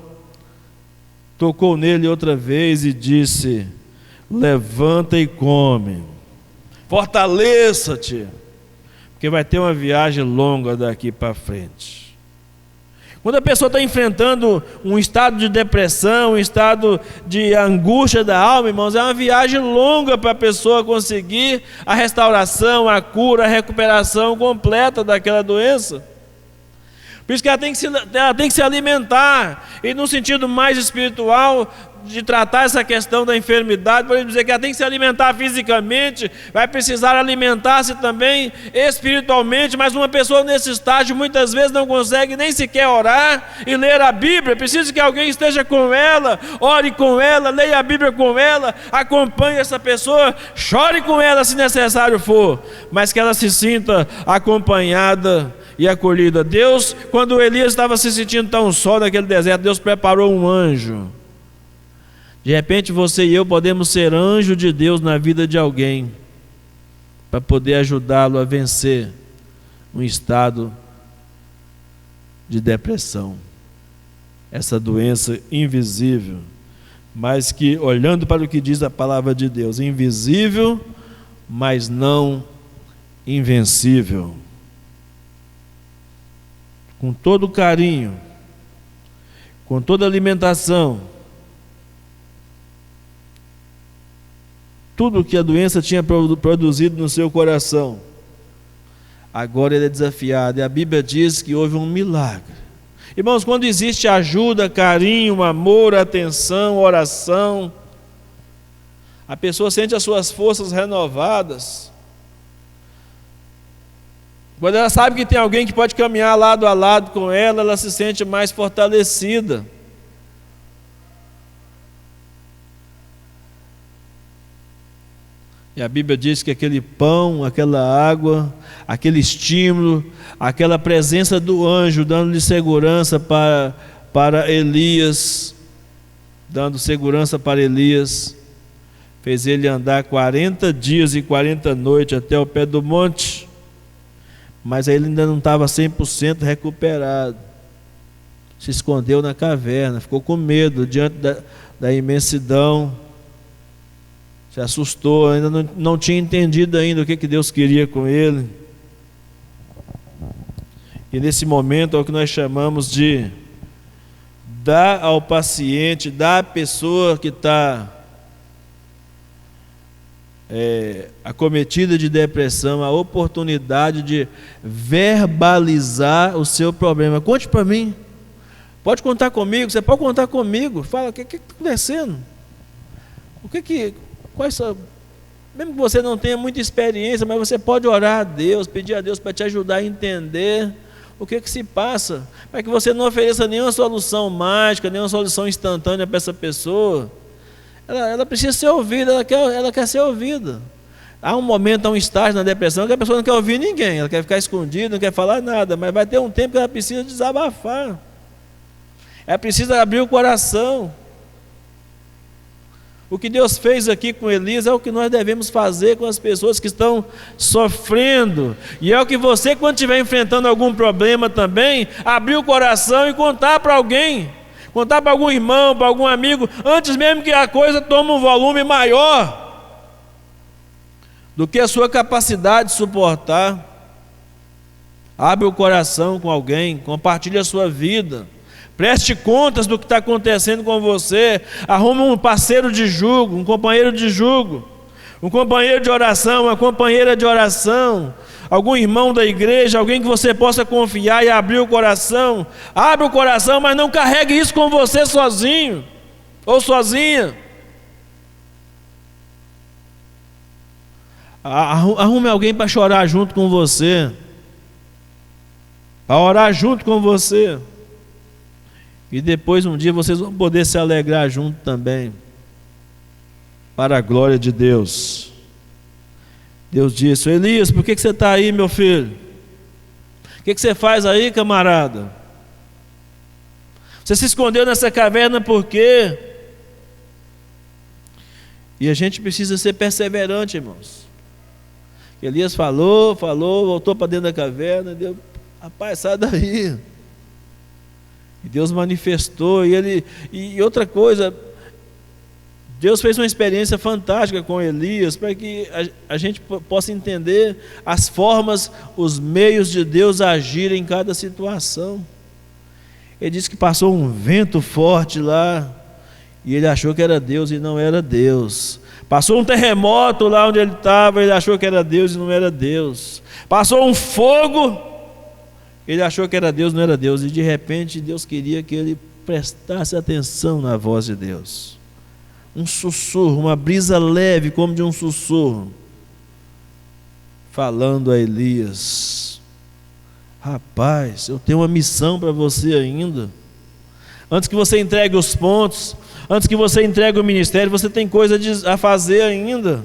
S1: tocou nele outra vez e disse: levanta e come, fortaleça-te, porque vai ter uma viagem longa daqui para frente. Quando a pessoa está enfrentando um estado de depressão, um estado de angústia da alma, irmãos, é uma viagem longa para a pessoa conseguir a restauração, a cura, a recuperação completa daquela doença. Por isso que ela tem que se alimentar, e no sentido mais espiritual, de tratar essa questão da enfermidade, podemos dizer que ela tem que se alimentar fisicamente, vai precisar alimentar-se também espiritualmente, mas uma pessoa nesse estágio muitas vezes não consegue nem sequer orar e ler a Bíblia. Precisa que alguém esteja com ela, ore com ela, leia a Bíblia com ela, acompanhe essa pessoa, chore com ela se necessário for, mas que ela se sinta acompanhada e acolhida. Deus, quando Elias estava se sentindo tão só naquele deserto, Deus preparou um anjo. De repente você e eu podemos ser anjo de Deus na vida de alguém, para poder ajudá-lo a vencer um estado de depressão, essa doença invisível, mas que, olhando para o que diz a palavra de Deus, invisível, mas não invencível. Com todo carinho, com toda alimentação, tudo que a doença tinha produzido no seu coração, agora ele é desafiado, e a Bíblia diz que houve um milagre. Irmãos, quando existe ajuda, carinho, amor, atenção, oração, a pessoa sente as suas forças renovadas. Quando ela sabe que tem alguém que pode caminhar lado a lado com ela, ela se sente mais fortalecida. E a Bíblia diz que aquele pão, aquela água, aquele estímulo, aquela presença do anjo dando-lhe segurança para Elias, fez ele andar 40 dias e 40 noites até o pé do monte, mas aí ele ainda não estava 100% recuperado. Se escondeu na caverna, ficou com medo diante da imensidão, se assustou, ainda não tinha entendido ainda o que Deus queria com ele. E nesse momento é o que nós chamamos de dar ao paciente, dar à pessoa que está acometida de depressão, a oportunidade de verbalizar o seu problema. Conte para mim, Pode contar comigo, você pode contar comigo. Fala, o que está acontecendo? Quais são... Mesmo que você não tenha muita experiência, mas você pode orar a Deus, pedir a Deus para te ajudar a entender o que se passa, para que você não ofereça nenhuma solução mágica, nenhuma solução instantânea para essa pessoa. Ela precisa ser ouvida, ela quer ser ouvida. Há um momento, há um estágio na depressão que a pessoa não quer ouvir ninguém, ela quer ficar escondida, não quer falar nada, mas vai ter um tempo que ela precisa desabafar. Ela precisa abrir o coração. O que Deus fez aqui com Elias é o que nós devemos fazer com as pessoas que estão sofrendo. E é o que você, quando estiver enfrentando algum problema também, abrir o coração e contar para alguém. Contar para algum irmão, para algum amigo, antes mesmo que a coisa tome um volume maior do que a sua capacidade de suportar. Abre o coração com alguém, compartilhe a sua vida. Preste contas do que está acontecendo com você. Arruma um parceiro de jugo, um companheiro de jugo, um companheiro de oração, uma companheira de oração, algum irmão da igreja, alguém que você possa confiar e abrir o coração. Abre o coração, mas não carregue isso com você sozinho ou sozinha. Arrume alguém para chorar junto com você, para orar junto com você. E depois um dia vocês vão poder se alegrar junto também, para a glória de Deus. Deus disse: Elias, por que você está aí, meu filho? O que você faz aí, camarada? Você se escondeu nessa caverna por quê? E a gente precisa ser perseverante, irmãos. Elias falou, voltou para dentro da caverna, Deus, rapaz, sai daí. E Deus manifestou, e outra coisa, Deus fez uma experiência fantástica com Elias, para que a gente possa entender as formas, os meios de Deus agir em cada situação. Ele disse que passou um vento forte lá, e ele achou que era Deus e não era Deus. Passou um terremoto lá onde ele estava, ele achou que era Deus e não era Deus. Passou um fogo, ele achou que era Deus, não era Deus, e de repente Deus queria que ele prestasse atenção na voz de Deus. Um sussurro, uma brisa leve, como de um sussurro, falando a Elias: rapaz, eu tenho uma missão para você ainda. Antes que você entregue os pontos, antes que você entregue o ministério, você tem coisa a fazer ainda.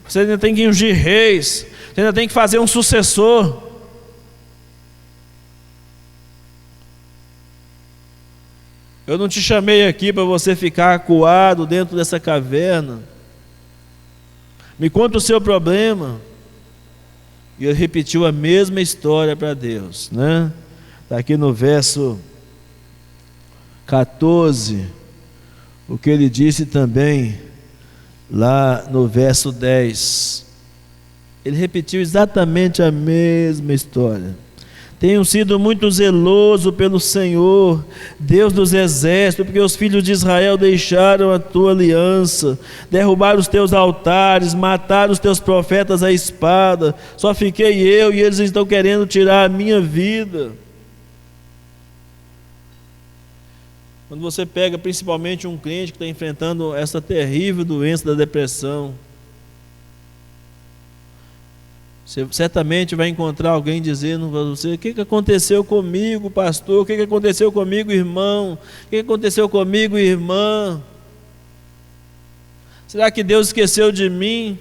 S1: Você ainda tem que ungir reis, você ainda tem que fazer um sucessor. Eu não te chamei aqui para você ficar acuado dentro dessa caverna. Me conta o seu problema. E ele repetiu a mesma história para Deus, né? Está aqui no verso 14, o que ele disse também lá no verso 10. Ele repetiu exatamente a mesma história. Tenho sido muito zeloso pelo Senhor, Deus dos exércitos, porque os filhos de Israel deixaram a tua aliança, derrubaram os teus altares, mataram os teus profetas à espada. Só fiquei eu e eles estão querendo tirar a minha vida. Quando você pega principalmente um crente que está enfrentando essa terrível doença da depressão, você certamente vai encontrar alguém dizendo para você: o que aconteceu comigo, pastor? O que aconteceu comigo, irmão? O que aconteceu comigo, irmã? Será que Deus esqueceu de mim?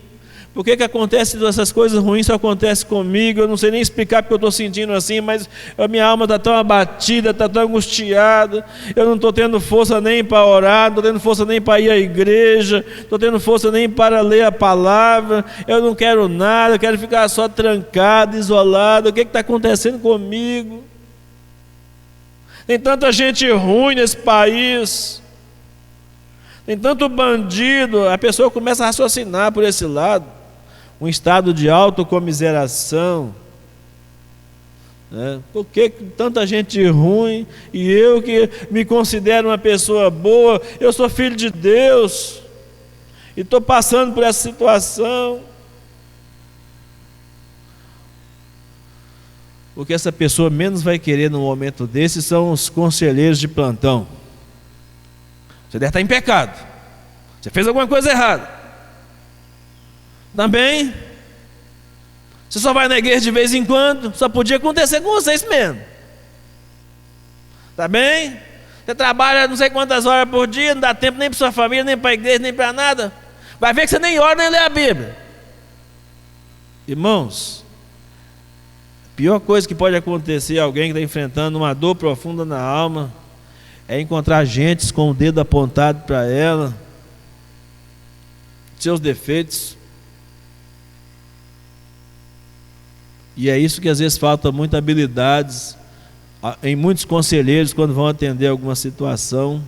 S1: Por que acontece essas coisas ruins só acontecem comigo? Eu não sei nem explicar porque eu estou sentindo assim, mas a minha alma está tão abatida, está tão angustiada. Eu não estou tendo força nem para orar, não estou tendo força nem para ir à igreja, não estou tendo força nem para ler a palavra. Eu não quero nada, eu quero ficar só trancado, isolado. O que está acontecendo comigo? Tem tanta gente ruim nesse país, tem tanto bandido. A pessoa começa a raciocinar por esse lado. Um estado de autocomiseração, né? Por que tanta gente ruim e eu que me considero uma pessoa boa, eu sou filho de Deus e estou passando por essa situação? O que essa pessoa menos vai querer no momento desse são os conselheiros de plantão. Você deve estar em pecado, você fez alguma coisa errada. Também, você só vai na igreja de vez em quando, só podia acontecer com vocês mesmo. Tá bem? Você trabalha não sei quantas horas por dia, não dá tempo nem para sua família, nem para a igreja, nem para nada. Vai ver que você nem ora, nem lê a Bíblia. Irmãos, a pior coisa que pode acontecer a alguém que está enfrentando uma dor profunda na alma é encontrar gente com o dedo apontado para ela, seus defeitos. E é isso que às vezes falta muita habilidades em muitos conselheiros quando vão atender alguma situação.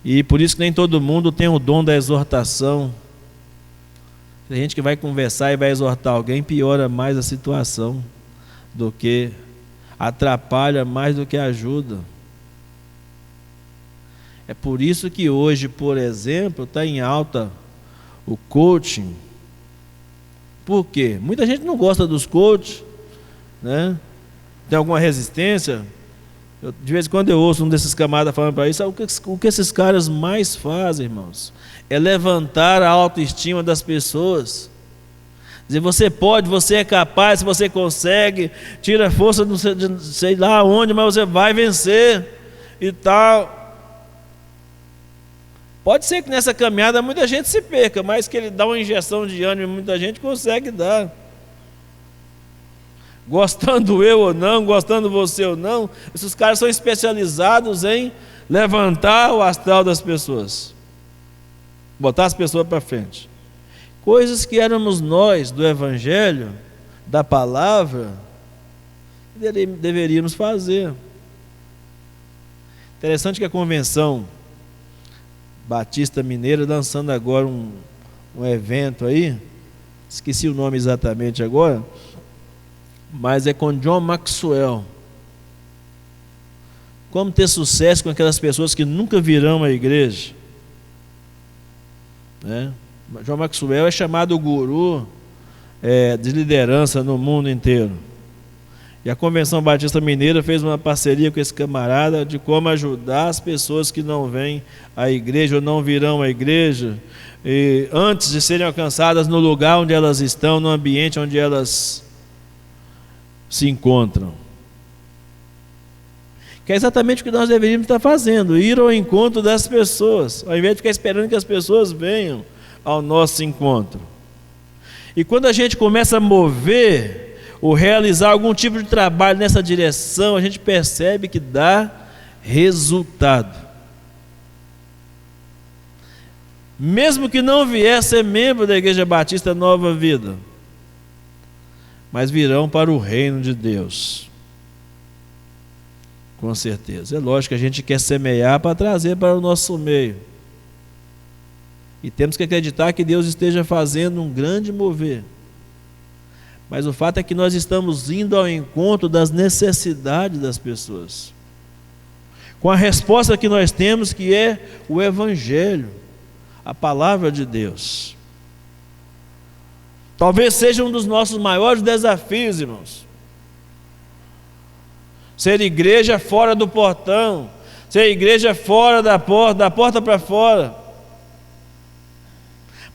S1: E por isso que nem todo mundo tem o dom da exortação. Tem gente que vai conversar e vai exortar alguém, piora mais a situação do que atrapalha mais do que ajuda. É por isso que hoje, por exemplo, está em alta o coaching. Por quê? Muita gente não gosta dos coaches, né? Tem alguma resistência. De vez em quando eu ouço um desses camaradas falando para isso. O que esses caras mais fazem, irmãos, é levantar a autoestima das pessoas. Dizer, você pode, você é capaz, você consegue, tira a força de sei lá onde, mas você vai vencer e tal. Pode ser que nessa caminhada muita gente se perca, mas que ele dá uma injeção de ânimo, muita gente consegue dar. Gostando eu ou não, gostando você ou não, esses caras são especializados em levantar o astral das pessoas, botar as pessoas para frente. Coisas que éramos nós do Evangelho, da palavra, deveríamos fazer. Interessante que a Convenção Batista Mineira lançando agora um evento aí, esqueci o nome exatamente agora, mas é com John Maxwell. Como ter sucesso com aquelas pessoas que nunca virão à igreja, né? John Maxwell é chamado o guru de liderança no mundo inteiro. E a Convenção Batista Mineira fez uma parceria com esse camarada de como ajudar as pessoas que não vêm à igreja ou não virão à igreja, e antes de serem alcançadas no lugar onde elas estão, no ambiente onde elas se encontram. Que é exatamente o que nós deveríamos estar fazendo, ir ao encontro das pessoas, ao invés de ficar esperando que as pessoas venham ao nosso encontro. E quando a gente começa a mover ou realizar algum tipo de trabalho nessa direção, a gente percebe que dá resultado. Mesmo que não vier ser membro da Igreja Batista Nova Vida, mas virão para o reino de Deus. Com certeza. É lógico que a gente quer semear para trazer para o nosso meio. E temos que acreditar que Deus esteja fazendo um grande mover. Mas o fato é que nós estamos indo ao encontro das necessidades das pessoas, com a resposta que nós temos, que é o Evangelho, a palavra de Deus. Talvez seja um dos nossos maiores desafios, irmãos. Ser igreja fora do portão, ser igreja fora da porta para fora,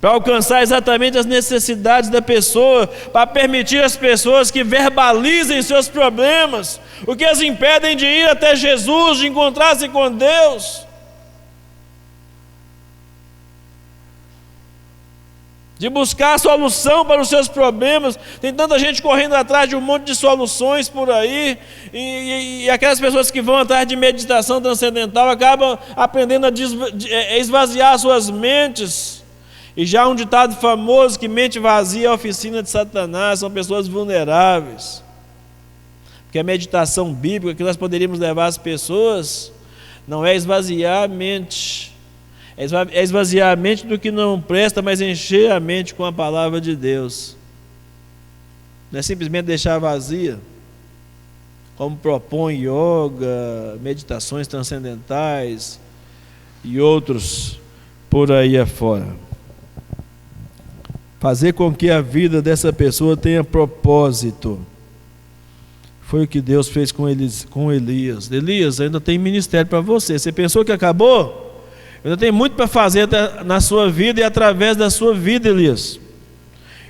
S1: para alcançar exatamente as necessidades da pessoa, para permitir às pessoas que verbalizem seus problemas, o que as impedem de ir até Jesus, de encontrar-se com Deus, de buscar a solução para os seus problemas. Tem tanta gente correndo atrás de um monte de soluções por aí, e aquelas pessoas que vão atrás de meditação transcendental acabam aprendendo a esvaziar suas mentes. E já um ditado famoso, que mente vazia é a oficina de Satanás, são pessoas vulneráveis. Porque a meditação bíblica que nós poderíamos levar às pessoas não é esvaziar a mente, é esvaziar a mente do que não presta, mas encher a mente com a palavra de Deus. Não é simplesmente deixar vazia, como propõe yoga, meditações transcendentais e outros por aí afora. Fazer com que a vida dessa pessoa tenha propósito, Foi o que Deus fez com Elias. Elias, ainda tem ministério para você. Você pensou que acabou? Ainda tem muito para fazer na sua vida e através da sua vida, Elias.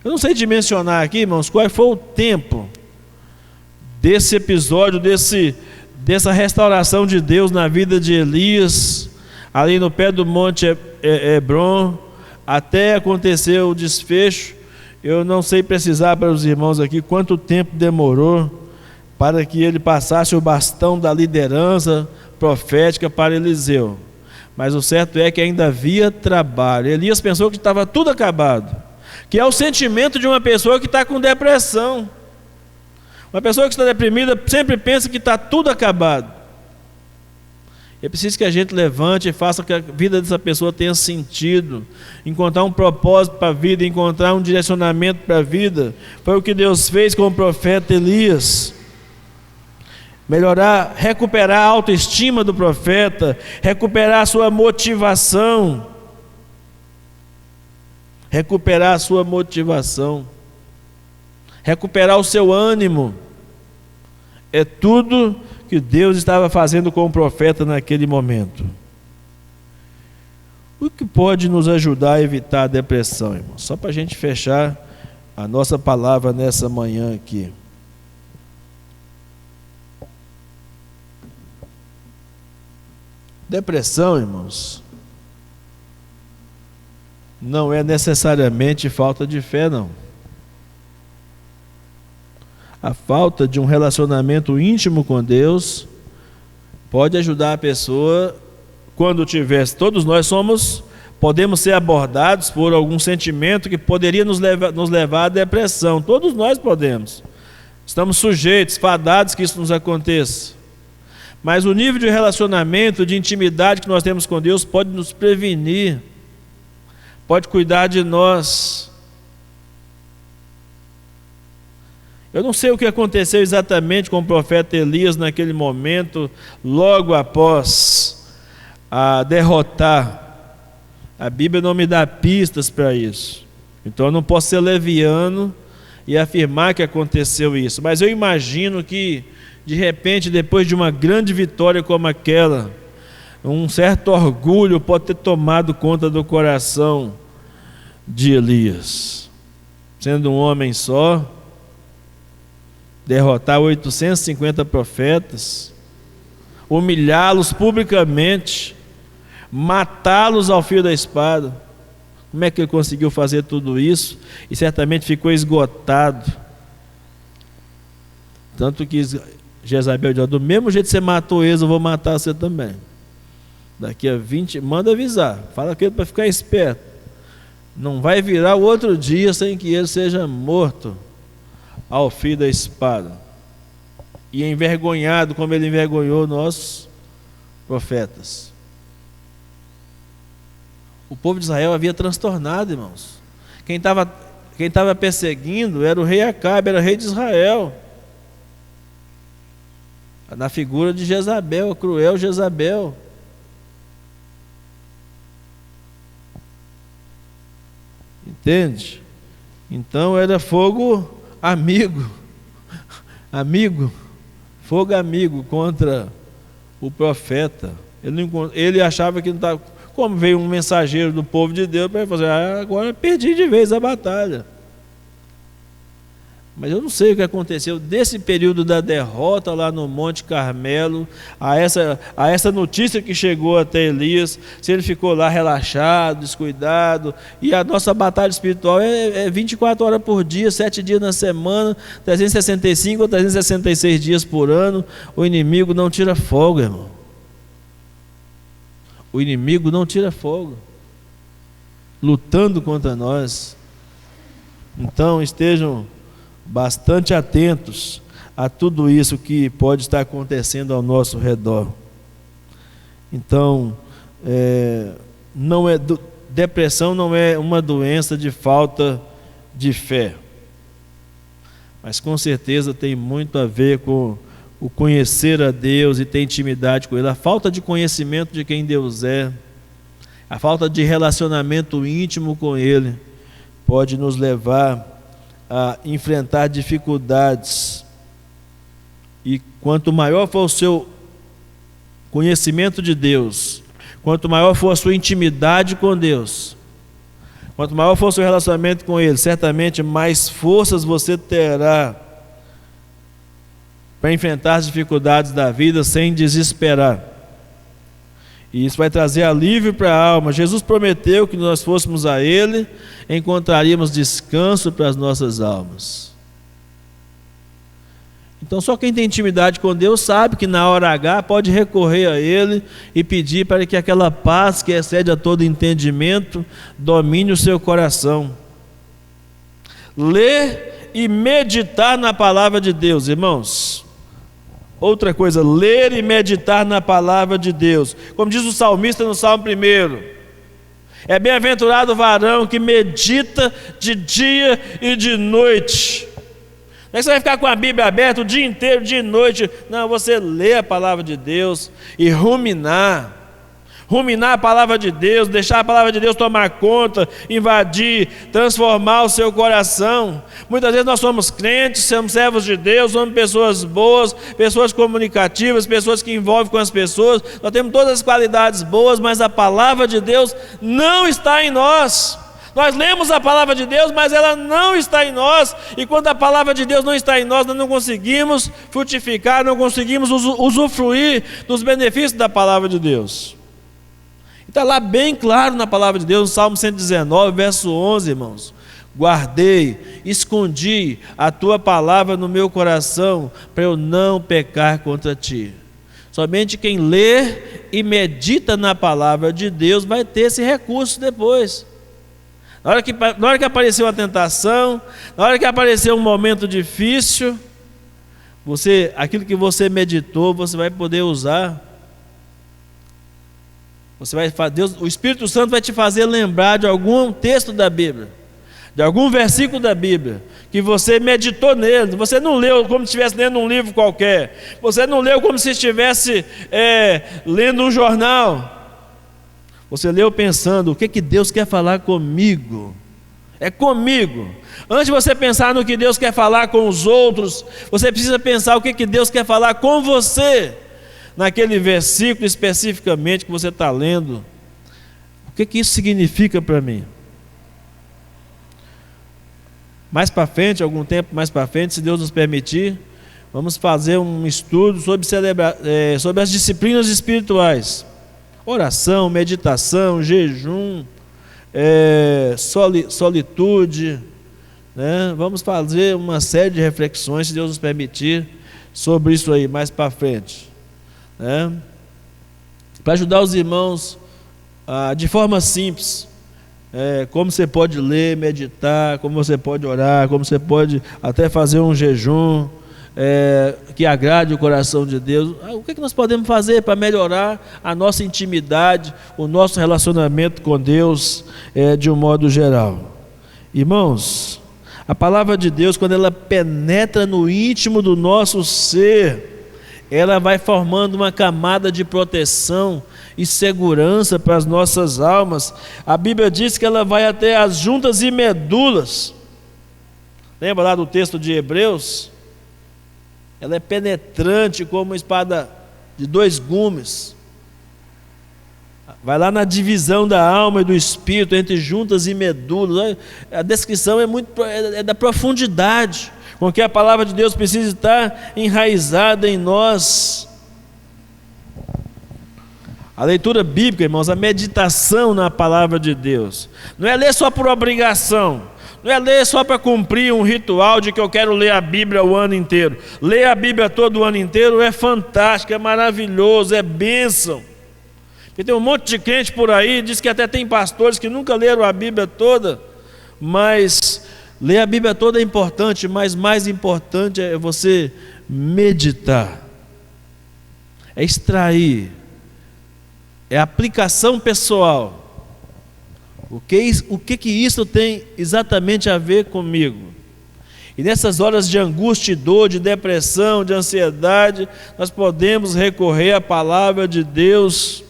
S1: Eu não sei dimensionar aqui, irmãos, qual foi o tempo desse episódio, dessa restauração de Deus na vida de Elias, ali no pé do monte Hebron, até acontecer o desfecho. Eu não sei precisar para os irmãos aqui quanto tempo demorou para que ele passasse o bastão da liderança profética para Eliseu. Mas o certo é que ainda havia trabalho. Elias pensou que estava tudo acabado, que é o sentimento de uma pessoa que está com depressão. Uma pessoa que está deprimida sempre pensa que está tudo acabado. É preciso que a gente levante e faça que a vida dessa pessoa tenha sentido, encontrar um propósito para a vida, encontrar um direcionamento para a vida. Foi o que Deus fez com o profeta Elias. Melhorar, recuperar a autoestima do profeta, recuperar a sua motivação. Recuperar a sua motivação. Recuperar o seu ânimo. É tudo que Deus estava fazendo com o profeta naquele momento. O que pode nos ajudar a evitar a depressão, irmão? Só para a gente fechar a nossa palavra nessa manhã aqui. Depressão, irmãos, não é necessariamente falta de fé, não. A falta de um relacionamento íntimo com Deus pode ajudar a pessoa quando tiver. Todos nós podemos ser abordados por algum sentimento que poderia nos levar à depressão. Todos nós podemos. Estamos sujeitos, fadados que isso nos aconteça. Mas o nível de relacionamento, de intimidade que nós temos com Deus pode nos prevenir, pode cuidar de nós. Eu não sei o que aconteceu exatamente com o profeta Elias naquele momento, logo após a derrotar. A Bíblia não me dá pistas para isso. Então eu não posso ser leviano e afirmar que aconteceu isso. Mas eu imagino que, de repente, depois de uma grande vitória como aquela, um certo orgulho pode ter tomado conta do coração de Elias. Sendo um homem só, derrotar 850 profetas, humilhá-los publicamente, matá-los ao fio da espada. Como é que ele conseguiu fazer tudo isso? E certamente ficou esgotado. Tanto que Jezabel disse: do mesmo jeito que você matou eles, eu vou matar você também. Daqui a 20, manda avisar, fala aquilo para ficar esperto. Não vai virar o outro dia sem que ele seja morto ao fio da espada. E envergonhado como ele envergonhou nossos profetas. O povo de Israel havia transtornado, irmãos. Quem estava perseguindo era o rei Acabe, era o rei de Israel. Na figura de Jezabel, a cruel Jezabel. Entende? Então era fogo amigo, fogo amigo contra o profeta. Ele achava que não estava. Como veio um mensageiro do povo de Deus para ele fazer: agora perdi de vez a batalha. Mas eu não sei o que aconteceu desse período da derrota lá no Monte Carmelo, a essa notícia que chegou até Elias, se ele ficou lá relaxado, descuidado. E a nossa batalha espiritual é 24 horas por dia, 7 dias na semana, 365 ou 366 dias por ano. O inimigo não tira folga, irmão. O inimigo não tira folga, lutando contra nós. Então estejam bastante atentos a tudo isso que pode estar acontecendo ao nosso redor. Então, depressão não é uma doença de falta de fé, mas com certeza tem muito a ver com o conhecer a Deus e ter intimidade com Ele. A falta de conhecimento de quem Deus é, a falta de relacionamento íntimo com Ele, pode nos levar a enfrentar dificuldades quanto maior for o seu conhecimento de Deus, quanto maior for a sua intimidade com Deus, quanto maior for o seu relacionamento com Ele, certamente mais forças você terá para enfrentar as dificuldades da vida sem desesperar. E isso vai trazer alívio para a alma. Jesus prometeu que nós fôssemos a Ele, encontraríamos descanso para as nossas almas. Então só quem tem intimidade com Deus sabe que na hora H pode recorrer a Ele e pedir para que aquela paz que excede a todo entendimento domine o seu coração. Ler e meditar na palavra de Deus, irmãos. Outra coisa, ler e meditar na palavra de Deus. Como diz o salmista no Salmo 1, é bem-aventurado o varão que medita de dia e de noite. Não é que você vai ficar com a Bíblia aberta o dia inteiro, dia e noite. Não, você lê a palavra de Deus e ruminar a palavra de Deus, deixar a palavra de Deus tomar conta, invadir, transformar o seu coração. Muitas vezes nós somos crentes, somos servos de Deus, somos pessoas boas, pessoas comunicativas, pessoas que envolvem com as pessoas, nós temos todas as qualidades boas, mas a palavra de Deus não está em nós. Nós lemos a palavra de Deus, mas ela não está em nós, e quando a palavra de Deus não está em nós, nós não conseguimos frutificar, não conseguimos usufruir dos benefícios da palavra de Deus. Está lá bem claro na palavra de Deus, no Salmo 119, verso 11, irmãos. Guardei, escondi a tua palavra no meu coração, para eu não pecar contra ti. Somente quem lê e medita na palavra de Deus vai ter esse recurso depois. Na hora que apareceu uma tentação, na hora que apareceu um momento difícil, aquilo que você meditou, você vai poder usar. O Espírito Santo vai te fazer lembrar de algum texto da Bíblia, de algum versículo da Bíblia, que você meditou nele. Você não leu como se estivesse lendo um livro qualquer, você não leu como se estivesse lendo um jornal. Você leu pensando, o que Deus quer falar comigo? É comigo. Antes de você pensar no que Deus quer falar com os outros, você precisa pensar o que Deus quer falar com você. Naquele versículo especificamente que você está lendo, o que isso significa para mim? Mais para frente, algum tempo mais para frente, se Deus nos permitir, vamos fazer um estudo sobre as disciplinas espirituais: oração, meditação, jejum, solitude, né? Vamos fazer uma série de reflexões, se Deus nos permitir, sobre isso aí mais para frente. Para ajudar os irmãos de forma simples, como você pode ler, meditar, como você pode orar, como você pode até fazer um jejum que agrade o coração de Deus. O que nós podemos fazer para melhorar a nossa intimidade, o nosso relacionamento com Deus de um modo geral? Irmãos, a palavra de Deus, quando ela penetra no íntimo do nosso ser, ela vai formando uma camada de proteção e segurança para as nossas almas. A Bíblia diz que ela vai até as juntas e medulas. Lembra lá do texto de Hebreus? Ela é penetrante como uma espada de 2 gumes. Vai lá na divisão da alma e do espírito, entre juntas e medulas. A descrição é da profundidade com que a palavra de Deus precisa estar enraizada em nós. A leitura bíblica, irmãos, a meditação na palavra de Deus, não é ler só por obrigação, não é ler só para cumprir um ritual de que eu quero ler a Bíblia o ano inteiro. Ler a Bíblia todo o ano inteiro é fantástico, é maravilhoso, é bênção. Porque tem um monte de crente por aí, diz que até tem pastores que nunca leram a Bíblia toda, mas ler a Bíblia toda é importante, mas mais importante é você meditar, é extrair, é aplicação pessoal. O que isso tem exatamente a ver comigo? E nessas horas de angústia e dor, de depressão, de ansiedade, nós podemos recorrer à palavra de Deus.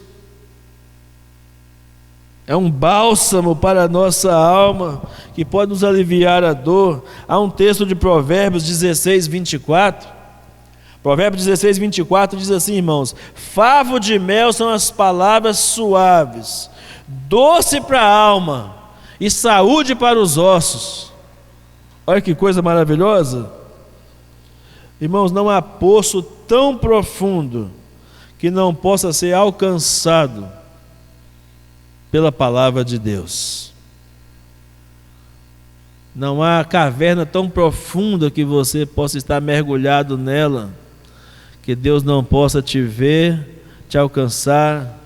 S1: É um bálsamo para a nossa alma, que pode nos aliviar a dor. Há um texto de Provérbios 16, 24. Provérbios 16, 24 diz assim, irmãos: favo de mel são as palavras suaves, doce para a alma e saúde para os ossos. Olha que coisa maravilhosa. Irmãos, não há poço tão profundo que não possa ser alcançado pela palavra de Deus. Não há caverna tão profunda que você possa estar mergulhado nela, que Deus não possa te ver, te alcançar,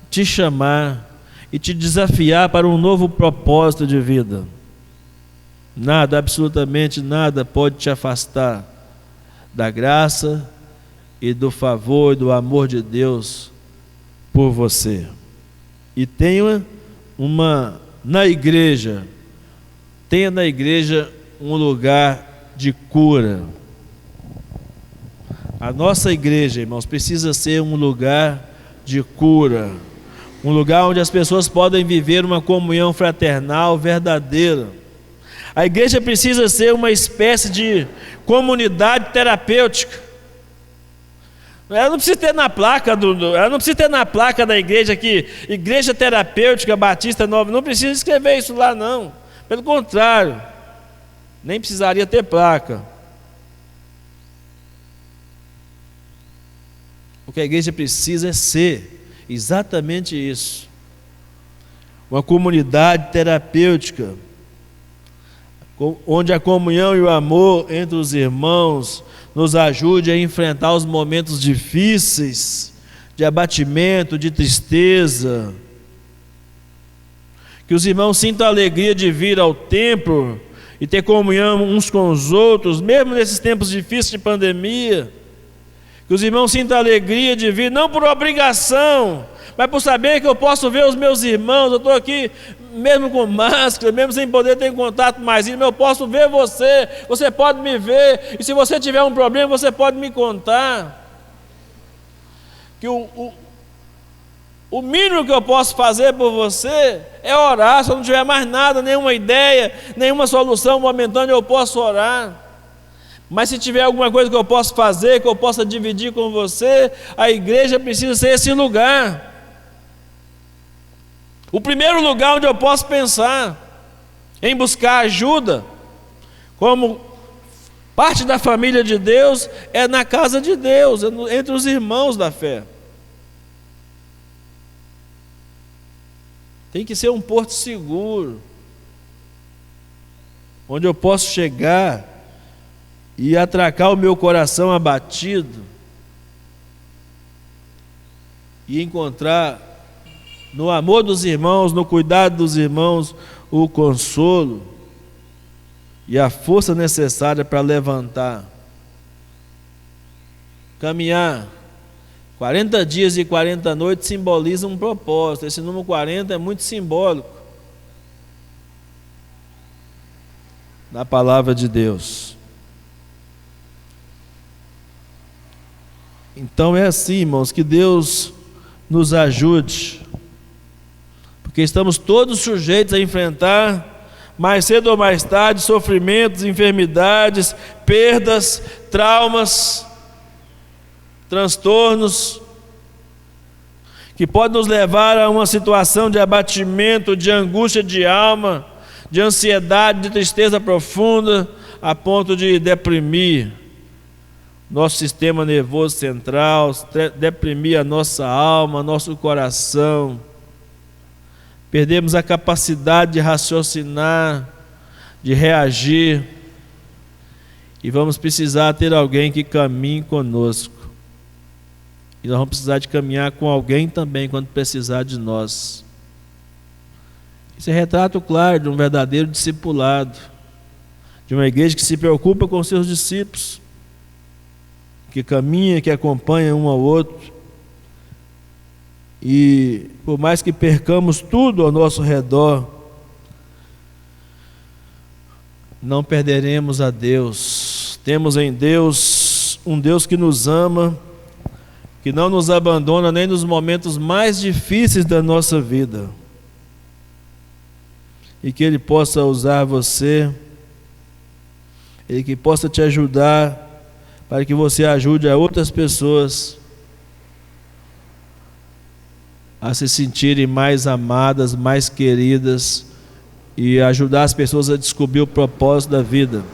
S1: te chamar e te desafiar para um novo propósito de vida. Nada, absolutamente nada pode te afastar da graça e do favor e do amor de Deus por você. E tenha na igreja um lugar de cura. A nossa igreja, irmãos, precisa ser um lugar de cura, um lugar onde as pessoas podem viver uma comunhão fraternal verdadeira. A igreja precisa ser uma espécie de comunidade terapêutica. Ela não precisa ter na placa da igreja aqui, Igreja Terapêutica Batista Nova, não precisa escrever isso lá não. Pelo contrário, nem precisaria ter placa. O que a igreja precisa é ser exatamente isso. Uma comunidade terapêutica, onde a comunhão e o amor entre os irmãos nos ajude a enfrentar os momentos difíceis, de abatimento, de tristeza. Que os irmãos sintam a alegria de vir ao templo e ter comunhão uns com os outros, mesmo nesses tempos difíceis de pandemia. Que os irmãos sintam a alegria de vir, não por obrigação, mas por saber que eu posso ver os meus irmãos. Eu estou aqui mesmo com máscara, mesmo sem poder ter contato mais íntimo, eu posso ver você, você pode me ver, e se você tiver um problema, você pode me contar. Que o mínimo que eu posso fazer por você é orar. Se eu não tiver mais nada, nenhuma ideia, nenhuma solução momentânea, eu posso orar. Mas se tiver alguma coisa que eu possa fazer, que eu possa dividir com você, a igreja precisa ser esse lugar. O primeiro lugar onde eu posso pensar em buscar ajuda, como parte da família de Deus, é na casa de Deus, entre os irmãos da fé. Tem que ser um porto seguro, onde eu posso chegar e atracar o meu coração abatido e encontrar no amor dos irmãos, no cuidado dos irmãos, o consolo e a força necessária para levantar. Caminhar 40 dias e 40 noites simboliza um propósito. Esse número 40 é muito simbólico na palavra de Deus. Então é assim, irmãos, que Deus nos ajude, porque estamos todos sujeitos a enfrentar, mais cedo ou mais tarde, sofrimentos, enfermidades, perdas, traumas, transtornos, que podem nos levar a uma situação de abatimento, de angústia de alma, de ansiedade, de tristeza profunda, a ponto de deprimir nosso sistema nervoso central, deprimir a nossa alma, nosso coração. Perdemos a capacidade de raciocinar, de reagir, e vamos precisar ter alguém que caminhe conosco. E nós vamos precisar de caminhar com alguém também quando precisar de nós. Isso é retrato claro de um verdadeiro discipulado, de uma igreja que se preocupa com seus discípulos, que caminha, que acompanha um ao outro. E por mais que percamos tudo ao nosso redor, não perderemos a Deus. Temos em Deus um Deus que nos ama, que não nos abandona nem nos momentos mais difíceis da nossa vida, e que Ele possa usar você, Ele que possa te ajudar para que você ajude a outras pessoas a se sentirem mais amadas, mais queridas, e ajudar as pessoas a descobrir o propósito da vida.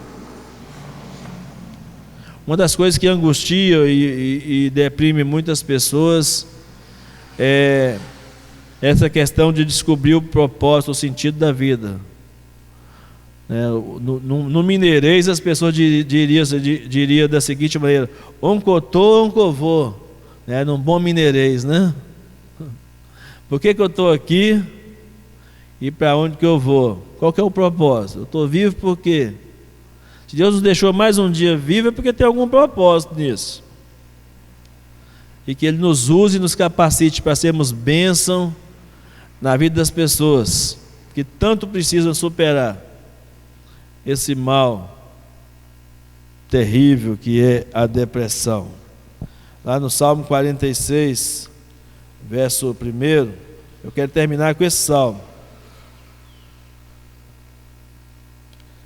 S1: Uma das coisas que angustia e deprime muitas pessoas é essa questão de descobrir o propósito, o sentido da vida. No mineirês as pessoas diriam da seguinte maneira: oncotô, oncovô, num bom mineirês, né? Por que eu estou aqui e para onde que eu vou? Qual que é o propósito? Eu estou vivo por quê? Se Deus nos deixou mais um dia vivo, é porque tem algum propósito nisso. E que Ele nos use e nos capacite para sermos bênção na vida das pessoas que tanto precisam superar esse mal terrível que é a depressão. Lá no Salmo 46, verso 1, eu quero terminar com esse salmo.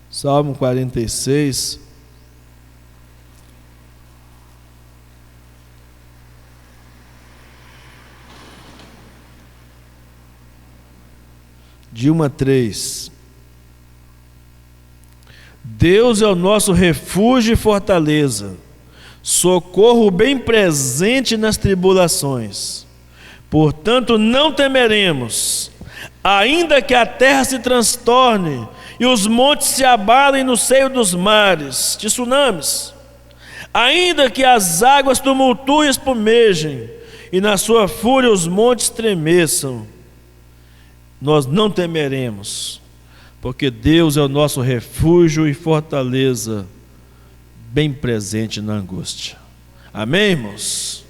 S1: Salmo 46, de 1 a 3. Deus é o nosso refúgio e fortaleza, socorro bem presente nas tribulações. Portanto, não temeremos, ainda que a terra se transtorne e os montes se abalem no seio dos mares, de tsunamis, ainda que as águas tumultuem e espumejem, e na sua fúria os montes tremeçam, nós não temeremos, porque Deus é o nosso refúgio e fortaleza, bem presente na angústia. Amém, irmãos?